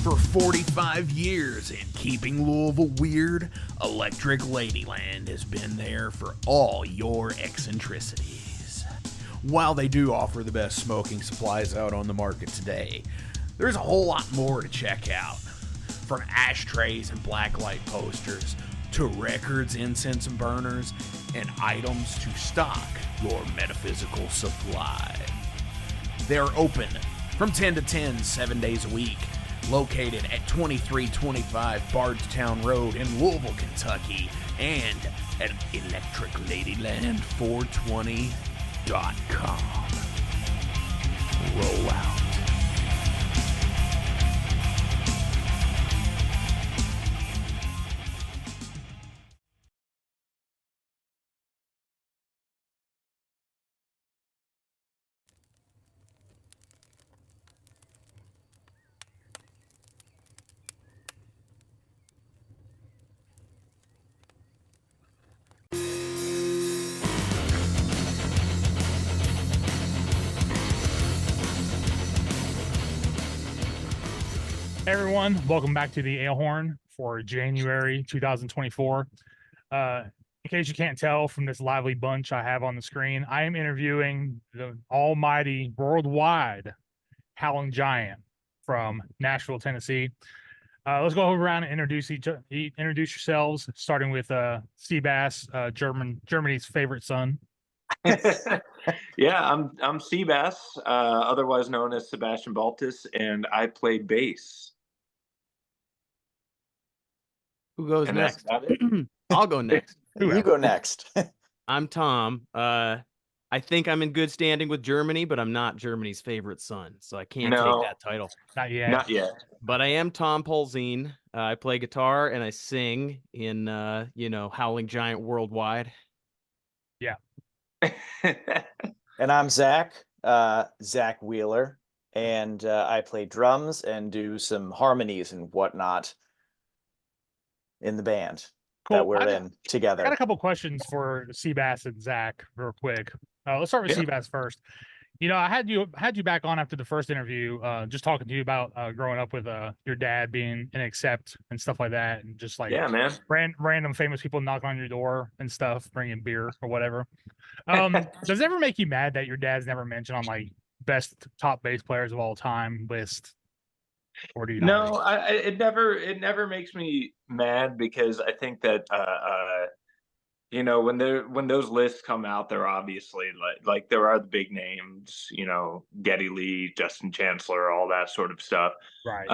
For 45 years and keeping Louisville weird, Electric Ladyland has been there for all your eccentricities. While they do offer the best smoking supplies out on the market today, there's a whole lot more to check out. From ashtrays and blacklight posters, to records, incense and burners, and items to stock your metaphysical supply. They're open from 10 to 10, 7 days a week. Located at 2325 Bardstown Road in Louisville, Kentucky, and at electricladyland420.com. Roll out. Hey everyone, welcome back to the Alehorn for January 2024. In case you can't tell from this lively bunch I have on the screen, I am interviewing the almighty worldwide Howling Giant from Nashville, Tennessee. Let's go around and introduce yourselves, starting with Seabass, Germany's favorite son. Yeah, I'm Seabass, otherwise known as Sebastian Baltus, and I play bass. Who goes And next? that's about it. I'll go next. You go next. I'm Tom. I think I'm in good standing with Germany, but I'm not Germany's favorite son, so I can't No. take that title. Not yet. Not yet. But I am Tom Polzine. I play guitar and I sing in, Howling Giant Worldwide. Yeah. And I'm Zach Wheeler, and I play drums and do some harmonies and whatnot in the band that we're in together. I got a couple questions for Seabass and Zach real quick. Let's start with Seabass first. You know, I had you back on after the first interview, just talking to you about growing up with your dad being an accept and stuff like that, and just like man. random famous people knocking on your door and stuff, bringing beer or whatever. Does it ever make you mad that your dad's never mentioned on like best top bass players of all time list? Or do you not? No, it never makes me mad, because I think that when those lists come out, they're obviously like there are the big names, Geddy Lee, Justin Chancellor, all that sort of stuff. Right.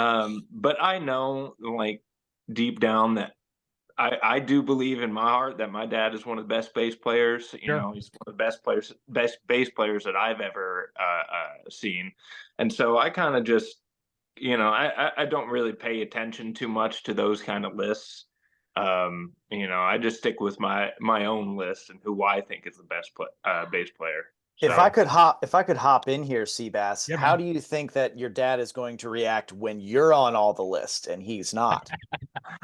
But I know, like, deep down that I do believe in my heart that my dad is one of the best bass players. He's one of the best bass players that I've ever seen. And so I kind of just, I don't really pay attention too much to those kind of lists. I just stick with my own list and who I think is the best bass player. So, If I could hop in here, Seabass, Yeah, how man. do you think that your dad is going to react when you're on all the list and he's not?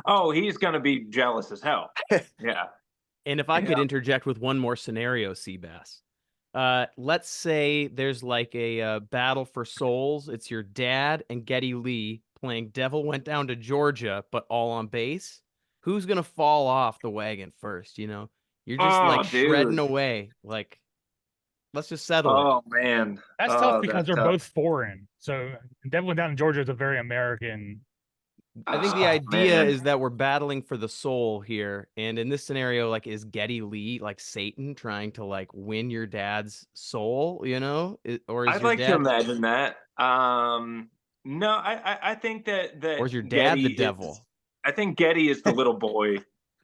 oh, he's gonna be jealous as hell. Yeah. And if I could interject with one more scenario, Seabass. Let's say there's like a battle for souls. It's your dad and Geddy Lee playing Devil Went Down to Georgia, but all on bass. Who's gonna fall off the wagon first? You're just shredding away. Like, let's just settle it. Oh man, That's tough because they're both foreign. So Devil Went Down to Georgia is a very American. I think the idea is that we're battling for the soul here, and in this scenario, like, is Geddy Lee like Satan trying to like win your dad's soul? Or is I'd like to imagine that. No, I think that or is your dad Geddy the devil? I think Geddy is the little boy,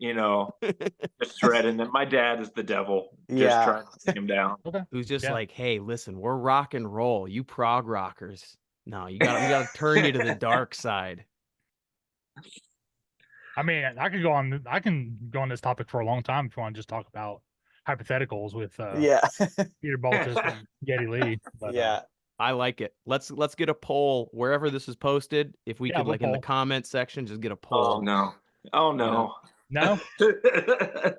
just shredding. And my dad is the devil, just trying to take him down. Who's just like, hey, listen, we're rock and roll. You prog rockers. No, we gotta turn you to the dark side. I mean, I can go on this topic for a long time if you want to just talk about hypotheticals with Peter Baltus and Geddy Lee. But, I like it. Let's get a poll wherever this is posted. If we could, like, in the comment section, just get a poll. Oh no. No? Oh,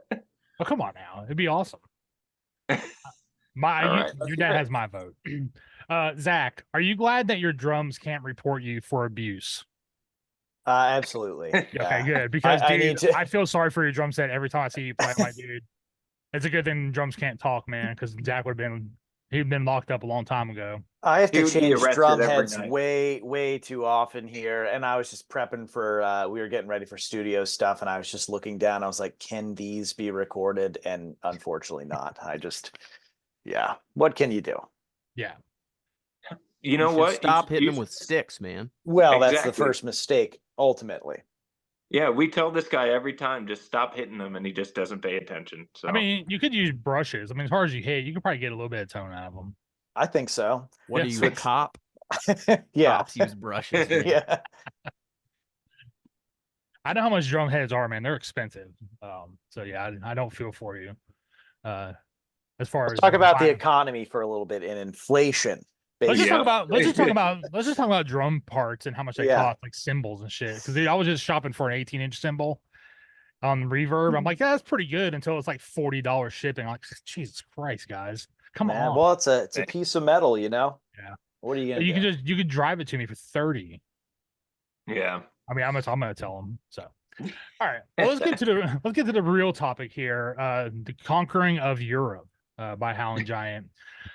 come on now. It'd be awesome. Your dad has my vote. Zach, are you glad that your drums can't report you for abuse? Absolutely. Okay, Yeah. good. Because I dude, need to. I feel sorry for your drum set every time I see you play. I'm like, dude, it's a good thing drums can't talk, man, because Jack would have been he'd been locked up a long time ago. I have He to would be change arrested drum every heads night. way too often here, and I was just prepping for. We were getting ready for studio stuff, and I was just looking down. I was like, "Can these be recorded?" And unfortunately, not. Yeah. What can you do? Yeah. You know should what? Stop hitting You- them with sticks, man. Well, that's the Exactly. first mistake, ultimately. Yeah, we tell this guy every time, just stop hitting them, and he just doesn't pay attention. So I mean, you could use brushes. I mean, as hard as you hit, you could probably get a little bit of tone out of them. I think so. What Yeah, are you, a switch- cop? Yeah. Cops use brushes, man. Yeah. I know how much drum heads are, man. They're expensive. So yeah, I don't feel for you. As far as Talk about the buying- economy for a little bit and inflation. Let's just Yeah. talk about let's just talk about drum parts and how much they Yeah. cost, like cymbals and shit. Because I was just shopping for an 18-inch cymbal on Reverb. I'm like, yeah, that's pretty good until it's like $40 shipping. I'm like, Jesus Christ, guys, come Man, on. well, it's a piece of metal, you know. Yeah. What are you gonna You do? can just drive it to me for 30. yeah, I mean, I'm gonna tell them. So, all right. Well, let's get to the real topic here. The Conquering of Europe by Howling Giant.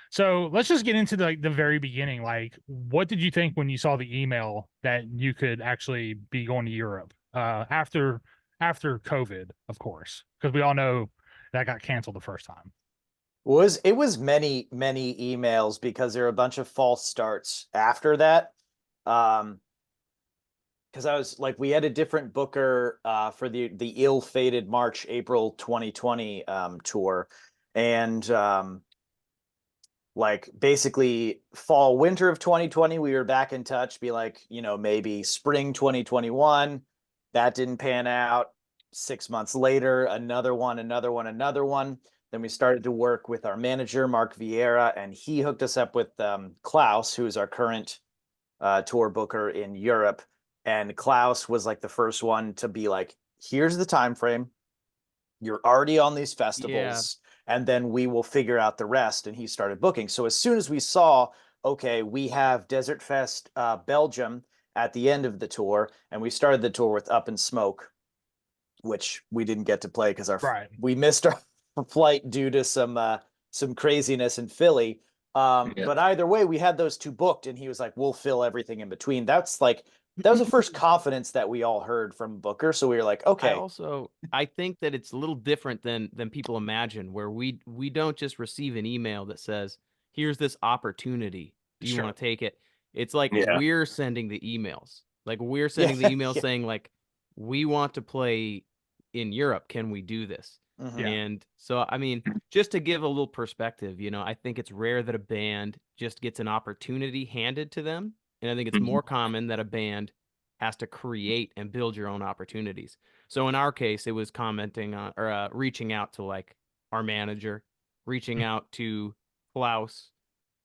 So let's just get into the very beginning. Like, what did you think when you saw the email that you could actually be going to Europe after COVID, of course, because we all know that got canceled the first time. It was many emails because there were a bunch of false starts after that. Because I was like, we had a different booker for the ill-fated March-April 2020 tour, and like basically fall winter of 2020 we were back in touch, be like, maybe spring 2021. That didn't pan out. 6 months later, another one. Then we started to work with our manager Mark Vieira, and he hooked us up with Klaus, who is our current tour booker in Europe. And Klaus was like the first one to be like, here's the time frame, you're already on these festivals, and then we will figure out the rest. And he started booking. So as soon as we saw, okay, we have Desert Fest Belgium at the end of the tour, and we started the tour with Up in Smoke, which we didn't get to play because we missed our flight due to some craziness in Philly. But either way, we had those two booked, and he was like, we'll fill everything in between. That was the first confidence that we all heard from Booker. So we were like, okay. I think that it's a little different than people imagine, where we don't just receive an email that says, here's this opportunity. Do you want to take it? It's like we're sending the emails. Like we're sending the emails saying like, we want to play in Europe. Can we do this? Mhm. And so, I mean, just to give a little perspective, I think it's rare that a band just gets an opportunity handed to them. And I think it's more common that a band has to create and build your own opportunities. So in our case, it was commenting on or reaching out to like our manager, reaching out to Klaus,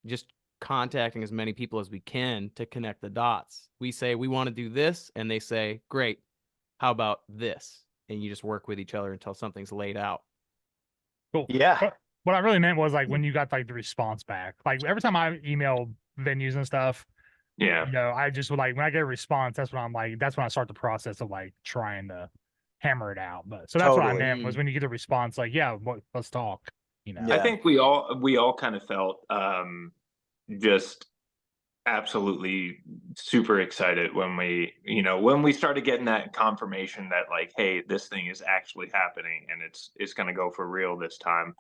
just contacting as many people as we can to connect the dots. We say, we want to do this. And they say, great. How about this? And you just work with each other until something's laid out. Cool. Yeah. But what I really meant was like when you got like the response back, like every time I email venues and stuff, I just would like, when I get a response, that's when I start the process of like trying to hammer it out. But so that's what I meant was when you get a response, like, let's talk. I think we all kind of felt just absolutely super excited when we started getting that confirmation that like, hey, this thing is actually happening and it's going to go for real this time.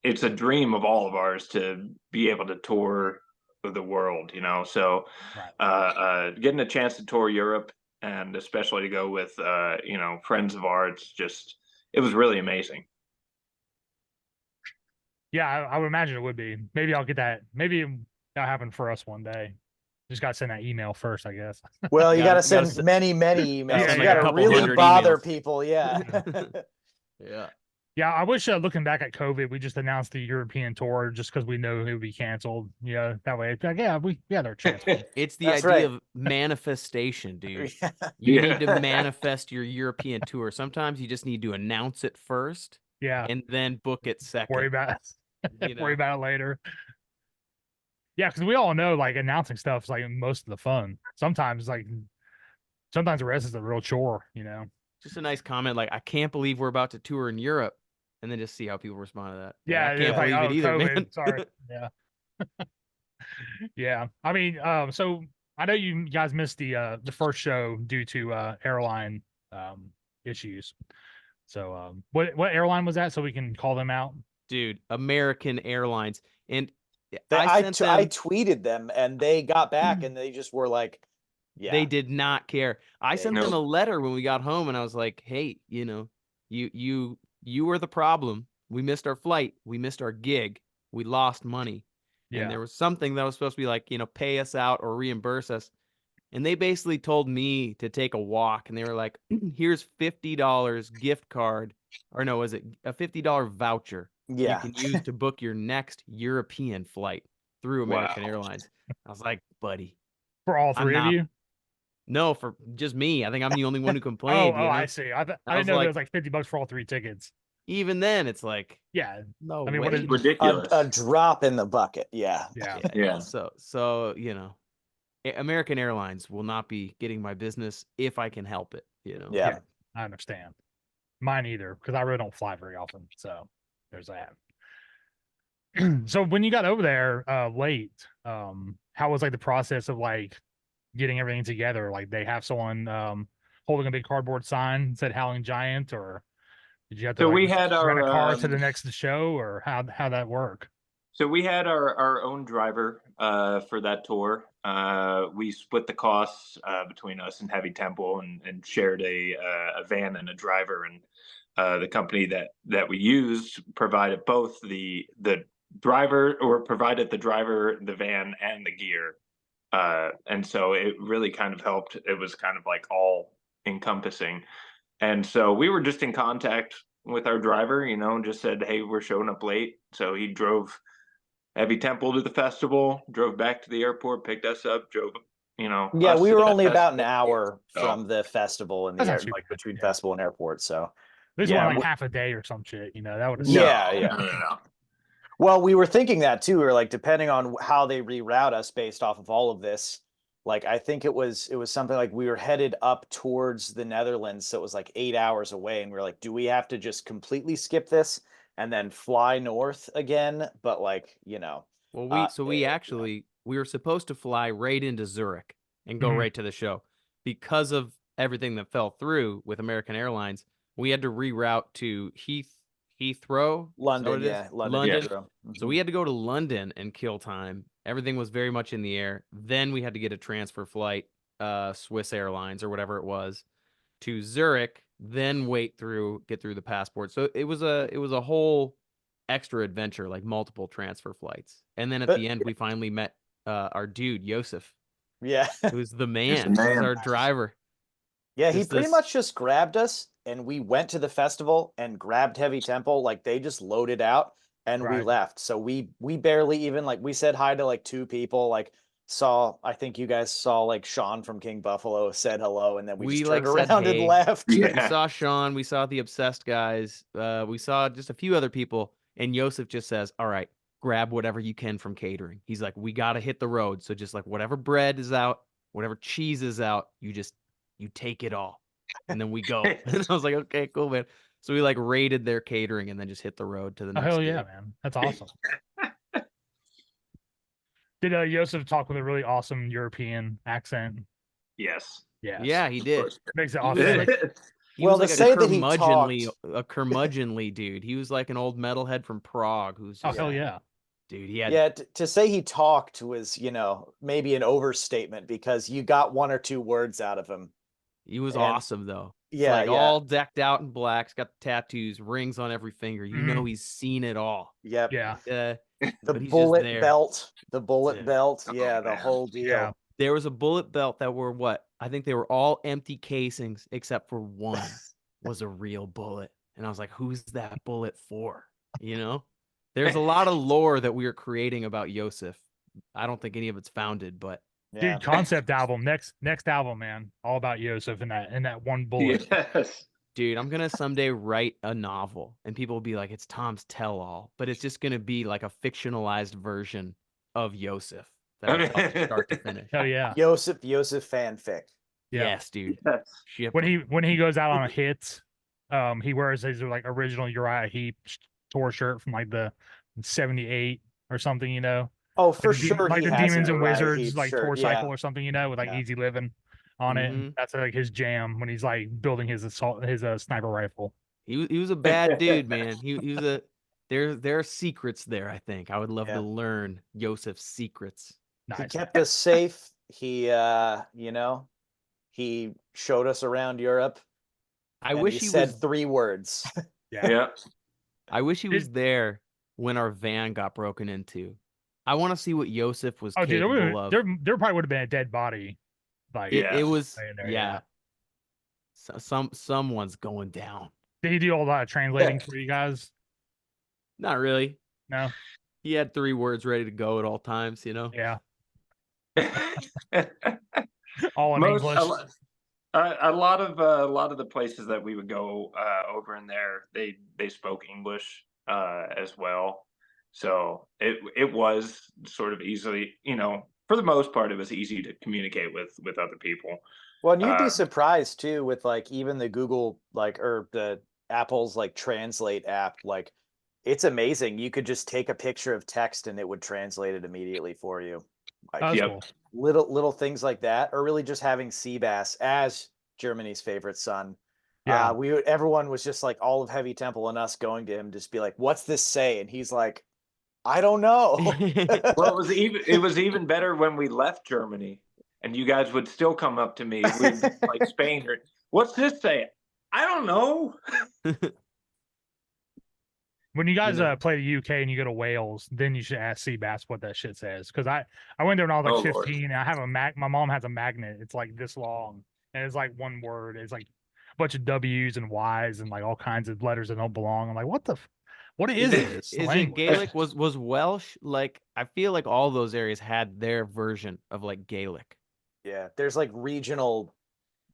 It's a dream of all of ours to be able to tour the world, so getting a chance to tour Europe, and especially to go with friends of ours, just it was really amazing. Yeah, I would imagine it would be. Maybe I'll get that. Maybe that'll happen for us one day. Just got to send that email first, I guess. Well, you got to send many emails. Yeah, you like got a to couple really hundred bother emails. people. Yeah. Yeah. Yeah, I wish looking back at COVID, we just announced the European tour just because we know it would be canceled. Yeah, that way, like, we had our chance. It's the That's idea right. of manifestation, dude. You need to manifest your European tour. Sometimes you just need to announce it first, Yeah, and then book it second. worry about it later. Yeah, because we all know like announcing stuff is like most of the fun. Sometimes the rest is a real chore, you know. Just a nice comment like, I can't believe we're about to tour in Europe, and then just see how people respond to that. Yeah, I can't it's like, believe it either, COVID, man. sorry. Yeah. Yeah. I mean, so I know you guys missed the first show due to airline issues. So what airline was that so we can call them out? Dude, American Airlines. And I sent them, tweeted them and they got back and they just were like, yeah. They did not care. I sent them a Nope. letter when we got home, and I was like, hey, you know, you were the problem. We missed our flight. We missed our gig. We lost money. Yeah. And there was something that was supposed to be like, you know, pay us out or reimburse us. And they basically told me to take a walk, and they were like, here's $50 gift card, or no, was it a $50 voucher Yeah. you can use to book your next European flight through American Wow. Airlines. I was like, buddy, For all I'm three of not- you? no, for just me. I think I'm the only one who Oh, complained. you know? I see. I I didn't was know there like- was like $50 for all 3 tickets. Even then, it's like, Yeah. no I mean, way. what is- Ridiculous. A drop in the bucket. Yeah. Yeah. Yeah. So you know, American Airlines will not be getting my business if I can help it. You know. Yeah. I understand. Mine either, because I really don't fly very often. So there's that. So when you got over there late, how was like the process of like getting everything together? Like they have someone holding a big cardboard sign that said Howling Giant, or did you have to So like, we had rent a our car to the next show, or how that work? So we had our own driver for that tour. We split the costs between us and Heavy Temple, and shared a van and a driver. And the company that we used provided both the driver, or provided the driver, the van, and the gear. And so it really kind of helped. It was kind of like all encompassing. And so we were just in contact with our driver, you know, and just said, hey, we're showing up late. So he drove Heavy Temple to the festival, drove back to the airport, picked us up, drove, you know. Yeah, us we to were that only about an festival. hour So- from the festival and the That's not air, too like bad, between yeah. festival and airport. So This Yeah, one like we- half a day or some shit, you know, that would have No, Yeah, yeah. no. well, we were thinking that too. We were like, depending on how they reroute us based off of all of this, like I think it was something like we were headed up towards the Netherlands, so it was like 8 hours away, and we were like, do we have to just completely skip this and then fly north again? But like, you know, Well, yeah. we were supposed to fly right into Zurich and go Mhm. right to the show. Because of everything that fell through with American Airlines, we had to reroute to Heathrow. Is that what London, it is? yeah, London. London. Heathrow. So we had to go to London and kill time. Everything was very much in the air. Then we had to get a transfer flight, Swiss Airlines or whatever it was, to Zurich. Then get through the passport. So it was a whole extra adventure, like multiple transfer flights. And then at But- the end, we finally met our dude Joseph, Yeah. who's the man. the He's man. our driver. Yeah, he Just pretty this- much just grabbed us and we went to the festival and grabbed Heavy Temple. Like they just loaded out and we Right. left. So we barely even like we said hi to like 2 people, like I think you guys saw like Sean from King Buffalo said hello, and then we just turned said, around and "Hey." left. We Yeah. saw Sean, we saw the Obsessed guys, we saw just a few other people, and Joseph just says, all right, grab whatever you can from catering. He's like, we got to hit the road. So just like whatever bread is out, whatever cheese is out, you take it all. And then we go. And I was like, okay, cool, man. So we like raided their catering and then just hit the road to the Oh, next hell gig. yeah, man. That's awesome. Did Joseph talk with a really awesome European accent? Yes. Yeah. Yeah, he did. Makes it He was authentic. like- He Well, was to like say a that he curmudgeonly dude. He was like an old metalhead from Prague who's Oh, just, hell yeah. dude, he had Yeah, to say he talked was, you know, maybe an overstatement because you got 1 or 2 words out of him. He was And- awesome though. Yeah, Like yeah. all decked out in blacks, got the tattoos, rings on every finger. You know Mhm. he's seen it all. Yep. Yeah. The But he's just bullet there. belt, the bullet Yeah. belt. Oh, Yeah, the man. whole deal. Yeah. There was a bullet belt that were what? I think they were all empty casings except for one was a real bullet. And I was like, who's that bullet for? You know? There's a lot of lore that we are creating about Yosef. I don't think any of it's founded, but Yeah. Dude, concept album. Next album, man. All about Yosef and that one bullet. Yes. dude, I'm gonna someday write a novel and people will be like, it's Tom's tell-all, but it's just gonna be like a fictionalized version of Yosef that I covered start to finish. Hell yeah. Yosef fanfic. Yeah. Yes, dude. Yes. Ship When 'em. he goes out on a hit, he wears his like original Uriah Heep tour shirt from like the 78 or something, you know. Oh, for Like the, sure. like he the has Demons a and Uriah Wizards Heep like shirt. tour Yeah. cycle or something, you know, with like Yeah. Easy Living on it. Mhm. That's like his jam when he's like building his sniper rifle. He was a bad dude, man. He was a there are secrets there, I think. I would love Yeah. to learn Yosef's secrets. He Nice. kept us safe. He, you know, he showed us around Europe. I and wish he he said was 3 words. Yeah. Yeah. I wish he Did- was there when our van got broken into. I want to see what Yosef was Oh, dude, capable of. there probably would have been a dead body. Like, It Yeah. was in there, yeah. Someone's going down. Did he do all that translating for you guys? Not really. No. He had 3 words ready to go at all times, you know. Yeah. All in Most English. a lot of the places that we would go over in there, they spoke English as well. So it was sort of easily, you know, for the most part, it was easy to communicate with other people. Well, and you'd be surprised too with like even the Google like or the Apple's like translate app. Like it's amazing. You could just take a picture of text and it would translate it immediately for you. Like, That's Yep. cool. little things like that, or really just having Seabass as Germany's favorite son. Yeah. Everyone was just like all of Heavy Temple and us going to him, just be like, "What's this say?" And he's like, "I don't know." Well, it was even better when we left Germany, and you guys would still come up to me with like Spain or what's this say? I don't know. When you guys know. play the UK and you go to Wales, then you should ask Seabass what that shit says. Because I went there when I was like Oh, Lord. 15, and I have a my mom has a magnet. It's like this long, and it's like one word. It's like a bunch of W's and Y's and like all kinds of letters that don't belong. I'm like, what is this Is it language? Gaelic? Was Welsh like? I feel like all those areas had their version of like Gaelic. Yeah, there's like regional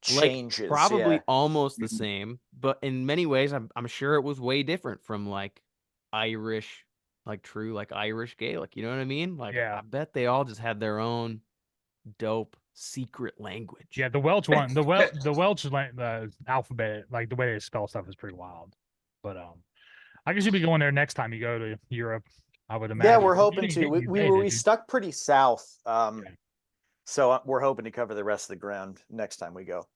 changes. Probably yeah. almost the same, but in many ways, I'm sure it was way different from like Irish, like true like Irish Gaelic. You know what I mean? Like, Yeah. I bet they all just had their own dope secret language. Yeah, the Welsh one, the Welsh alphabet, like the way they spell stuff is pretty wild. But I guess you'll be going there next time you go to Europe. I would imagine. Yeah, we're You hoping didn't to. get We UK, we did you? stuck pretty south. Yeah. So we're hoping to cover the rest of the ground next time we go.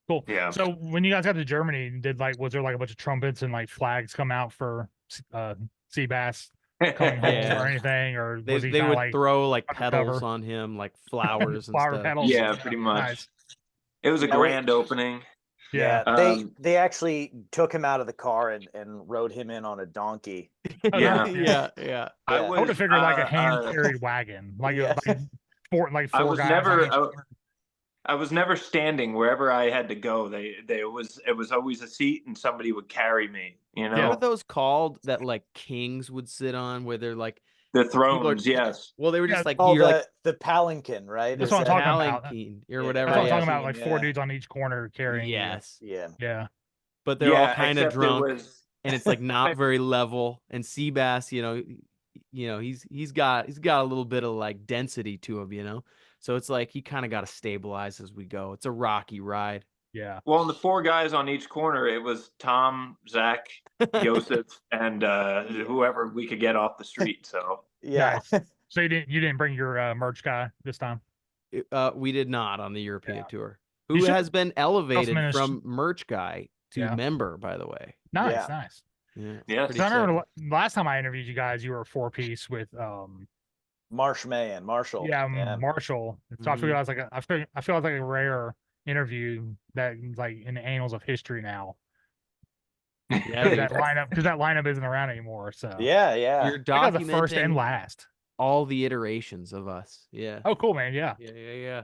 Cool. Yeah. So when you guys got to Germany, was there like a bunch of trumpets and like flags come out for Seabass coming home Yeah. or anything, or They was he they kind would of like throw like undercover? petals on him, like flowers and flower stuff. petals? Yeah, pretty much. Nice. It was a Yeah, grand opening. Yeah. They actually took him out of the car and rode him in on a donkey. Oh, Yeah. nice. yeah. Yeah. I would have figured like a hand uh, carried wagon, like Yeah. four I was guys. never on each I, corner. I was never standing wherever I had to go. It was always a seat and somebody would carry me, you know. Yeah. What are those called that like kings would sit on, where they're like The people are- thrones, yes. Well, they were Yeah. just like Oh, you're like the palanquin, right? That's Is what I'm that- talking about. palanquin or Yeah, whatever. That's what I'm yeah. talking about. Like four Yeah. dudes on each corner carrying. you. Yes, Yeah. Yeah. but they're all Yeah, kind of except it drunk, was- and it's like not very level. And Seabass, you know, he's got a little bit of like density to him, you know. So it's like you kind of got to stabilize as we go. It's a rocky ride. Yeah. Well, and the 4 guys on each corner, it was Tom, Zach, Joseph, and whoever we could get off the street. So Yeah. Nice. So you didn't bring your merch guy this time? We did not on the European Yeah. tour. You Who should- has been elevated Self-managed. from merch guy to Yeah. member, by the way. Nice, Yeah. nice. Yeah, it's Yes. pretty So I remember sick. last time I interviewed you guys, you were a 4-piece with Marshall. Marshall. So I figured I feel it's like a rare interview that is like in the annals of history now. Yeah, dude. That lineup isn't around anymore. So Yeah. You're I got the first and documenting last. all the iterations of us. Yeah. Oh, cool, man. Yeah. Yeah.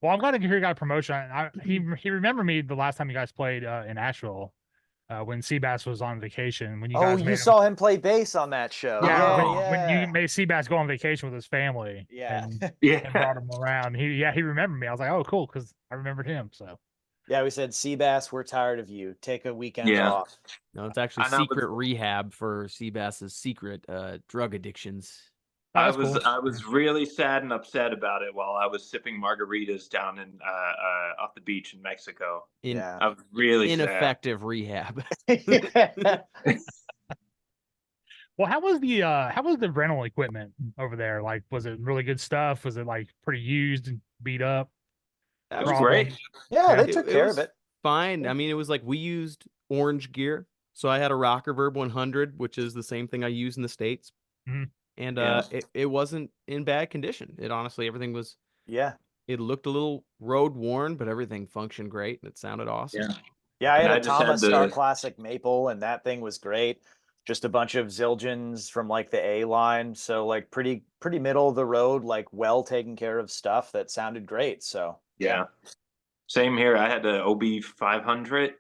Well, I'm glad to hear you got a promotion. He remembered me the last time you guys played in Nashville when Seabass was on vacation. When you Oh, guys you made saw him play bass on that show. yeah, Yeah. when you made Seabass go on vacation with his family. Yeah. And yeah, brought him around. He remembered me. I was like, oh, cool, because I remembered him. So Yeah, we said, Seabass, we're tired of you. Take a weekend Yeah. off. No, it's actually I know, but- secret rehab for Seabass's secret drug addictions. Oh, I that's was cool. I was really sad and upset about it while I was sipping margaritas down in off the beach in Mexico. In Yeah. I was really sad. ineffective rehab. Well, how was the rental equipment over there? Like, was it really good stuff? Was it like pretty used and beat up? It was Problem? great. Yeah, Yeah. they took care of was it. fine. I mean, it was like we used orange gear. So I had a Rocker Verb 100, which is the same thing I use in the States. Mhm. And Yeah. it wasn't in bad condition. It honestly, everything was, Yeah. it looked a little road worn, but everything functioned great and it sounded awesome. Yeah. Yeah, I had And a I just had Tama Star the Classic Maple, and that thing was great. Just a bunch of Zildjians from like the A line, so like pretty middle of the road, like well taken care of stuff that sounded great. So yeah. Same here. I had the OB 500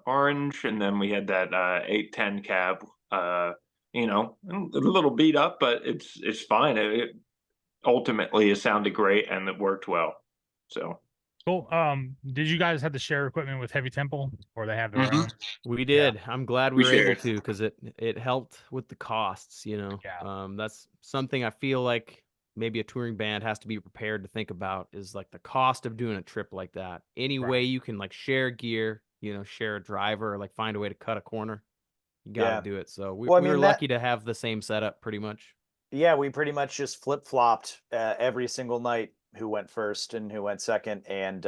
orange, and then we had that 810 cab. You know, a little beat up, but it's fine. Ultimately it sounded great and it worked well. So Cool. Did you guys have to share equipment with Heavy Temple, or they have their Mhm. own? We did. I'm glad we We were able shared. to because it helped with the costs, you know. Yeah. That's something I feel like maybe a touring band has to be prepared to think about is like the cost of doing a trip like that. Any Right. way you can like share gear, you know, share a driver, or like find a way to cut a corner, you got to Yeah. do it. So Well, I we were mean, that lucky to have the same setup pretty much. yeah, we pretty much just flip flopped every single night who went first and who went second, and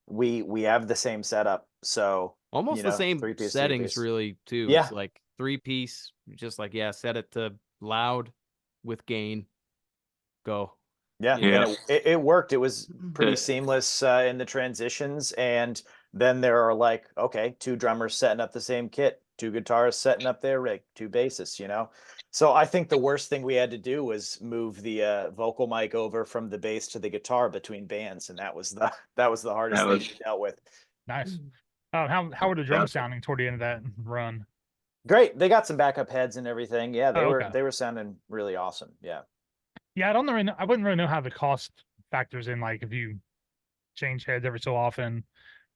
we have the same setup. So Almost the same 3-piece, settings 3-piece. really too. Yeah, It's like 3-piece, just like set it to loud with gain, go. yeah, You know. and it worked. It was pretty The- seamless in the transitions, and then there are like, okay, two drummers setting up the same kit, two guitarists setting up their rig, two bassists, So I think the worst thing we had to do was move the vocal mic over from the bass to the guitar between bands, and that was the hardest That thing was we dealt with. Nice. How were the drums sounding toward the end of that run? Great. They got some backup heads and everything. Yeah, Oh, okay. they were sounding really awesome. Yeah. Yeah, I don't really know. I wouldn't really know how the cost factors in. Like, if you change heads every so often,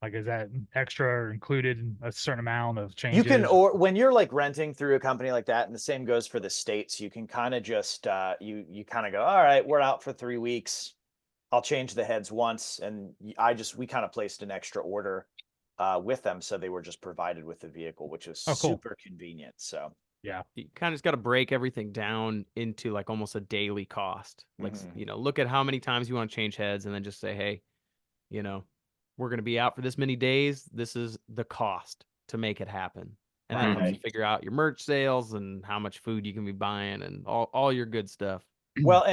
like, is that extra or included in a certain amount of changes? You can, or when you're like renting through a company like that, and the same goes for the States, you can kind of just you kind of go, all right, we're out for 3 weeks. I'll change the heads once, and we kind of placed an extra order with them, so they were just provided with the vehicle, which was Oh, cool. super convenient. So Yeah. You kind of just got to break everything down into like almost a daily cost. Like, Mhm. you know, look at how many times you want to change heads and then just say, hey, you know, we're going to be out for this many days. This is the cost to make it happen. And that helps you Right. figure out your merch sales and how much food you can be buying and all your good stuff. Well,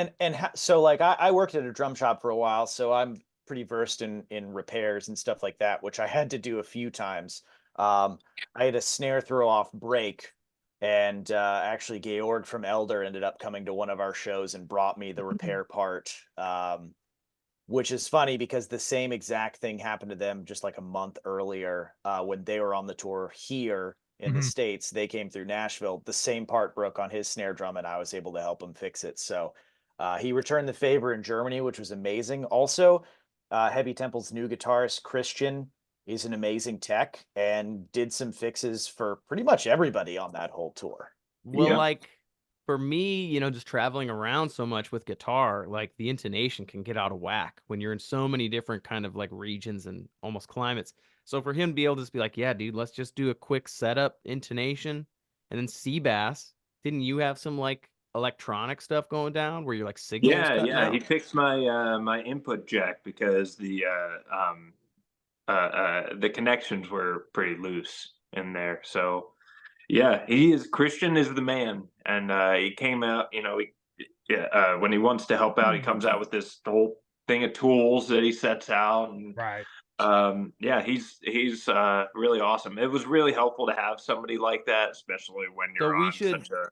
so like I worked at a drum shop for a while, so I'm pretty versed in repairs and stuff like that, which I had to do a few times. I had a snare throw off break, and actually Georg from Elder ended up coming to one of our shows and brought me the repair part. Which is funny because the same exact thing happened to them just like a month earlier when they were on the tour here in the Mhm. States. They came through Nashville. The same part broke on his snare drum, and I was able to help him fix it. So he returned the favor in Germany, which was amazing. Also, Heavy Temple's new guitarist, Christian, is an amazing tech and did some fixes for pretty much everybody on that whole tour. Well, Yeah. like for me, you know, just traveling around so much with guitar, like the intonation can get out of whack when you're in so many different kind of like regions and almost climates. So for him to be able to just be like, yeah, dude, let's just do a quick setup intonation and then C-bass. Didn't you have some like electronic stuff going down where your like signal was cutting Yeah. He out? fixed my my input jack because the connections were pretty loose in there. So yeah, Christian is the man, and he came out. When he wants to help out, he comes out with this whole thing of tools that he sets out, and Right. yeah, he's really awesome. It was really helpful to have somebody like that, especially when So you're on such a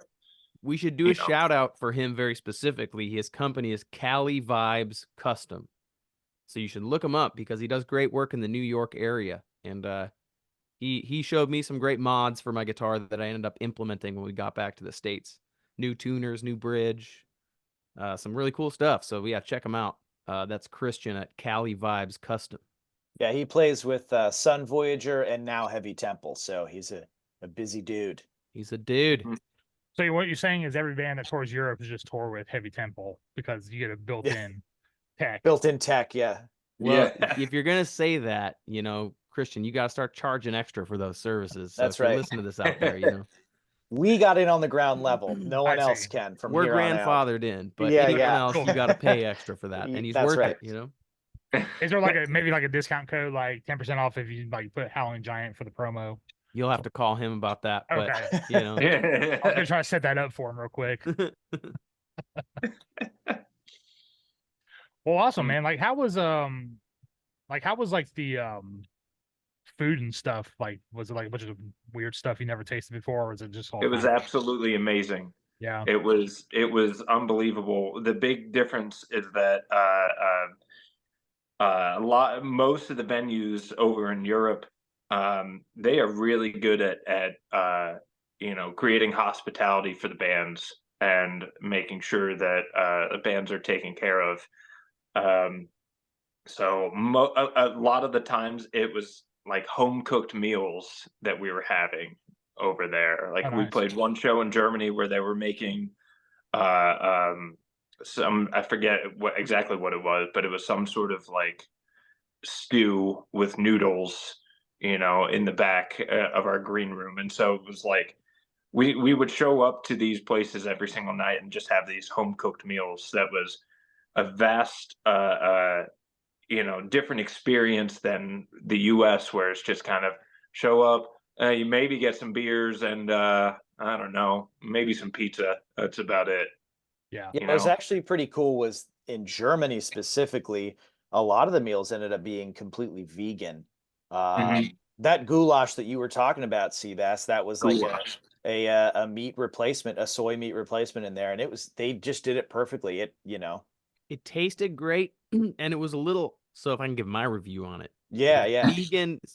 we should do a shout out for him very specifically. His company is Cali Vibes Custom. So you should look him up because he does great work in the New York area. And he showed me some great mods for my guitar that I ended up implementing when we got back to the States. New tuners, new bridge, some really cool stuff. So yeah, check him out. That's Christian at Cali Vibes Custom. Yeah, he plays with Sun Voyager and now Heavy Temple, so he's a busy dude. He's a dude. Mhm. So what you're saying is every band that tours Europe is just tour with Heavy Temple because you get a built-in tech. Built-in tech, yeah. Well, if you're gonna say that, Christian, you gotta start charging extra for those services. So That's if you right. listen to this out there, We got in on the ground level. No one I else see. can from we're here on out. grandfathered in, but Yeah, anyone yeah. else, you gotta pay extra for that, and he's That's worth right. it. Is there like maybe like a discount code, like 10% off if you like put Howling Giant for the promo? You'll have to call him about that, but Okay. Yeah. I'm gonna try to set that up for him real quick. Well, awesome, man. Like how was like the food and stuff? Like was it like a bunch of weird stuff you never tasted before, or was it just all It was kind of- absolutely amazing. Yeah. It was unbelievable. The big difference is that most of the venues over in Europe, they are really good at creating hospitality for the bands and making sure that the bands are taken care of. So a lot of the times it was like home cooked meals that we were having over there. Like Oh, we nice. played one show in Germany where they were making some, I forget exactly what it was, but it was some sort of like stew with noodles, in the back of our green room. And so it was like we would show up to these places every single night and just have these home cooked meals. That was a vast different experience than the US, where it's just kind of show up, you maybe get some beers and I don't know, maybe some pizza. That's about it. Yeah. Yeah, what was actually pretty cool was in Germany specifically, a lot of the meals ended up being completely vegan. That goulash that you were talking about, Seabass, that was like Goulash. a meat replacement, a soy meat replacement in there, and they just did it perfectly. It tasted great, and it was a little. So if I can give my review on it, Yeah, yeah,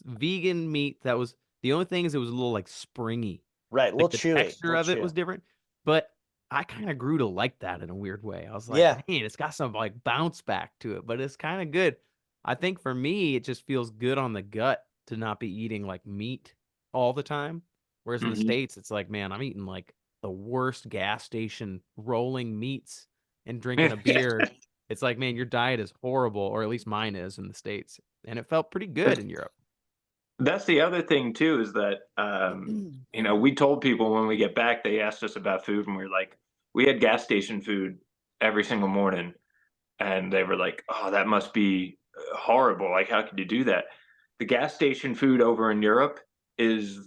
vegan meat. That was the only thing is it was a little like springy. right, a Like little the chewy. texture of it was different, but I kind of grew to like that in a weird way. I was like, Yeah. man, it's got some like bounce back to it, but it's kind of good. I think for me, it just feels good on the gut to not be eating like meat all the time. Whereas in the States, it's like, man, I'm eating like the worst gas station rolling meats and drinking a beer. It's like, man, your diet is horrible, or at least mine is in the States. And it felt pretty good in Europe. That's the other thing too, is that we told people when we get back, they asked us about food, and we were like, we had gas station food every single morning, and they were like, oh, that must be horrible. Like, how could you do that? The gas station food over in Europe is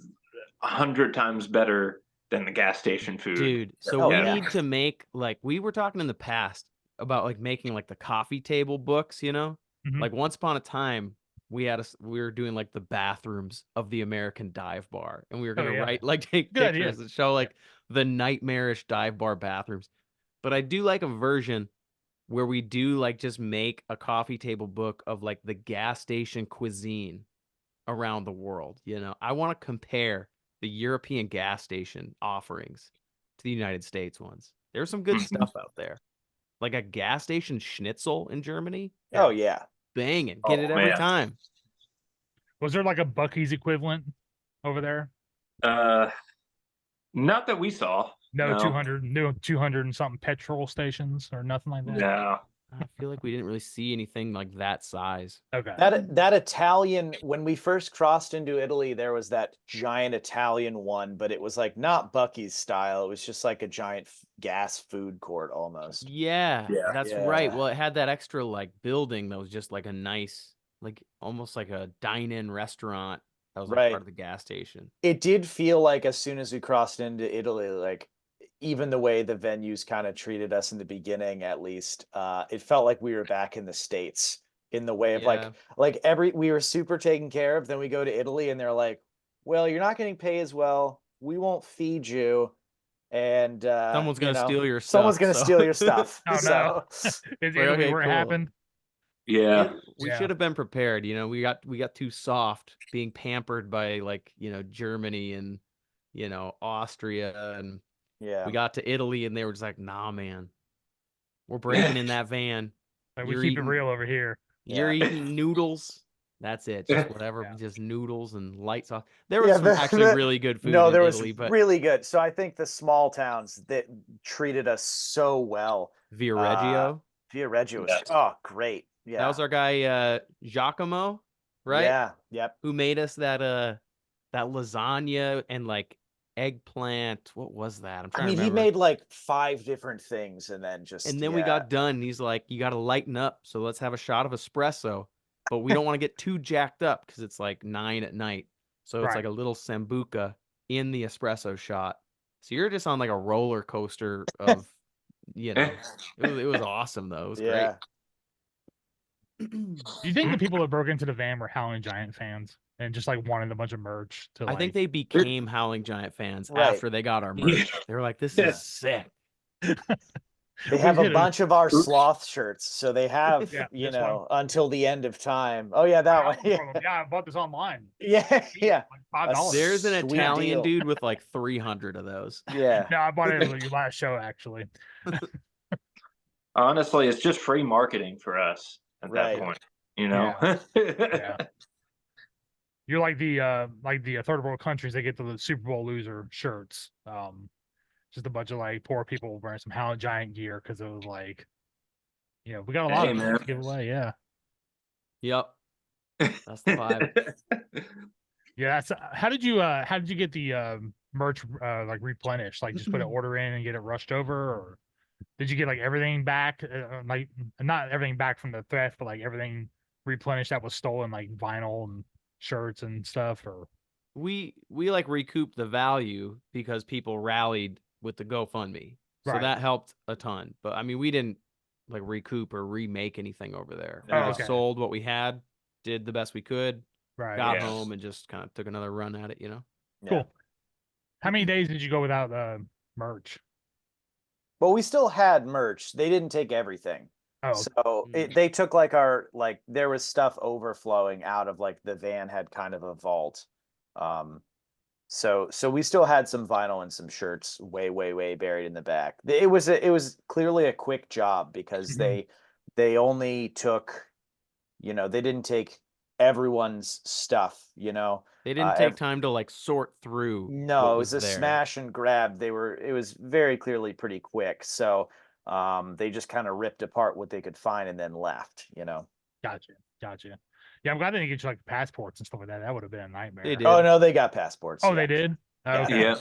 100 times better than the gas station food. Dude, so we need to make, like, we were talking in the past about like making like the coffee table books, like once upon a time we were doing like the bathrooms of the American dive bar, and we were gonna write like take pictures and show like the nightmarish dive bar bathrooms. But I do like a version where we do like just make a coffee table book of like the gas station cuisine around the world. I want to compare the European gas station offerings to the United States ones. There's some good stuff out there. Like a gas station schnitzel in Germany. Oh yeah. Banging. Get it every time. Was there like a Buc-ee's equivalent over there? Not that we saw. No 200 and something petrol stations or nothing like that. No. I feel like we didn't really see anything like that size. Okay. That Italian, when we first crossed into Italy, there was that giant Italian one, but it was like not Buc-ee's style. It was just like a giant gas food court almost. Yeah, that's right. Well, it had that extra like building that was just like a nice, like almost like a dine-in restaurant that was like part of the gas station. It did feel like as soon as we crossed into Italy, like even the way the venues kind of treated us in the beginning, at least, it felt like we were back in the States in the way of we were super taken care of. Then we go to Italy and they're like, well, you're not getting paid as well. We won't feed you. And someone's going to steal your stuff. Someone's going to steal your stuff. Oh, no. Is Italy where it happened? Yeah. We should have been prepared. We got too soft being pampered by like, Germany and, Austria, and we got to Italy and they were just like, nah, man, we're breaking in that van. Like, we keep it real over here. You're eating noodles. That's it. Just whatever, Yeah. just noodles and light sauce. There was some actually really good food No, in there was Italy, but really good. So I think the small towns that treated us so well. Viareggio. Viareggio was Yes. great. Yeah. That was our guy Giacomo, right? Yeah. Yep. Who made us that lasagna and like eggplant. What was that? I'm I trying mean, to he remember. made like 5 different things and then just And then we got done. And he's like, "You got to lighten up, so let's have a shot of espresso, but we don't want to get too jacked up because it's like 9 at night. So it's like Right. a little sambuca in the espresso shot. So you're just on like a roller coaster of, it was awesome though. It was great. yeah. Do you think the people that broke into the van were Howling Giant fans and just like wanted a bunch of merch to like? I think they became Howling Giant fans Right. after they got our merch. They were like, "This is sick." They have a did it. bunch of our sloth shirts, so they have, Yeah, you this one. know, until the end of time. Oh yeah, that one. Yeah, Yeah, I bought this online. yeah, yeah. Like $5. There's an Sweet Italian deal. dude with like 300 of those. Yeah. No, I bought it at your last show actually. Honestly, it's just free marketing for us at Right. that point. You know. Yeah. You're like the third world countries that get the Super Bowl loser shirts. Just a bunch of like poor people wearing some Howling Giant gear because it was like, we got a lot Hey, of man. them to give away. Yeah. Yep. That's the vibe. Yeah. That's how did you get the merch like replenished? Like just put an order in and get it rushed over, or did you get like everything back? Like not everything back from the theft, but like everything replenished that was stolen, like vinyl and shirts and stuff, or We like recouped the value because people rallied with the GoFundMe. So Right. that helped a ton. But I mean, we didn't like recoup or remake anything over there. We Oh, just okay. sold what we had, did the best we could, right? got Yeah. home and just kind of took another run at it, Yeah. Cool. How many days did you go without merch? Well, we still had merch. They didn't take everything. Oh, So they took like there was stuff overflowing out of like the van had kind of a vault. So we still had some vinyl and some shirts way buried in the back. It was clearly a quick job because Mhm. they only took, they didn't take everyone's stuff, They didn't take time to like sort through No, what it was a there. smash and grab. It was very clearly pretty quick. So they just kind of ripped apart what they could find and then left, Gotcha. Yeah, I'm glad they didn't get you like passports and stuff like that. That would have been a nightmare. They did. Oh no, they got passports. Oh, yeah. they did. Oh, Yeah. okay. Yeah.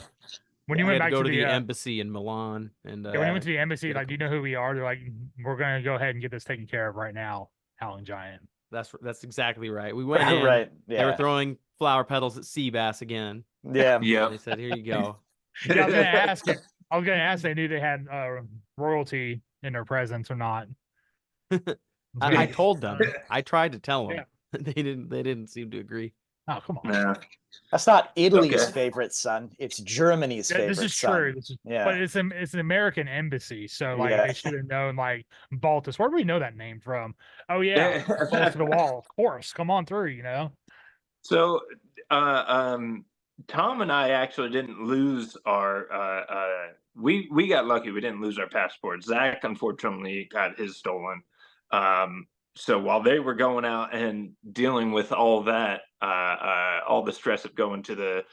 When you We went had to back go to to the the embassy in Milan and when you went to the embassy, get a like, do you know who we are? They're like, we're gonna go ahead and get this taken care of right now, Howling Giant. that's exactly right. We went in. Right. They were Yeah. throwing flower petals at sea bass again. Yeah. Yeah. They said, "Here you go." Yeah, I was gonna ask it. I was gonna ask. They knew they had royalty in their presence or not. I told them. I tried to tell them. Yeah. They didn't seem to agree. Oh, come on. Nah. That's not Italy's Okay. favorite son. It's Germany's favorite This is son. true. Yeah. But it's an American embassy, so like Yeah. they should have known like Baltus. Where do we know that name from? Oh yeah, balls to the wall. Of course, come on through. So, Tom and I actually didn't lose our. We got lucky. We didn't lose our passports. Zach unfortunately got his stolen. So while they were going out and dealing with all that, all the stress of going to the,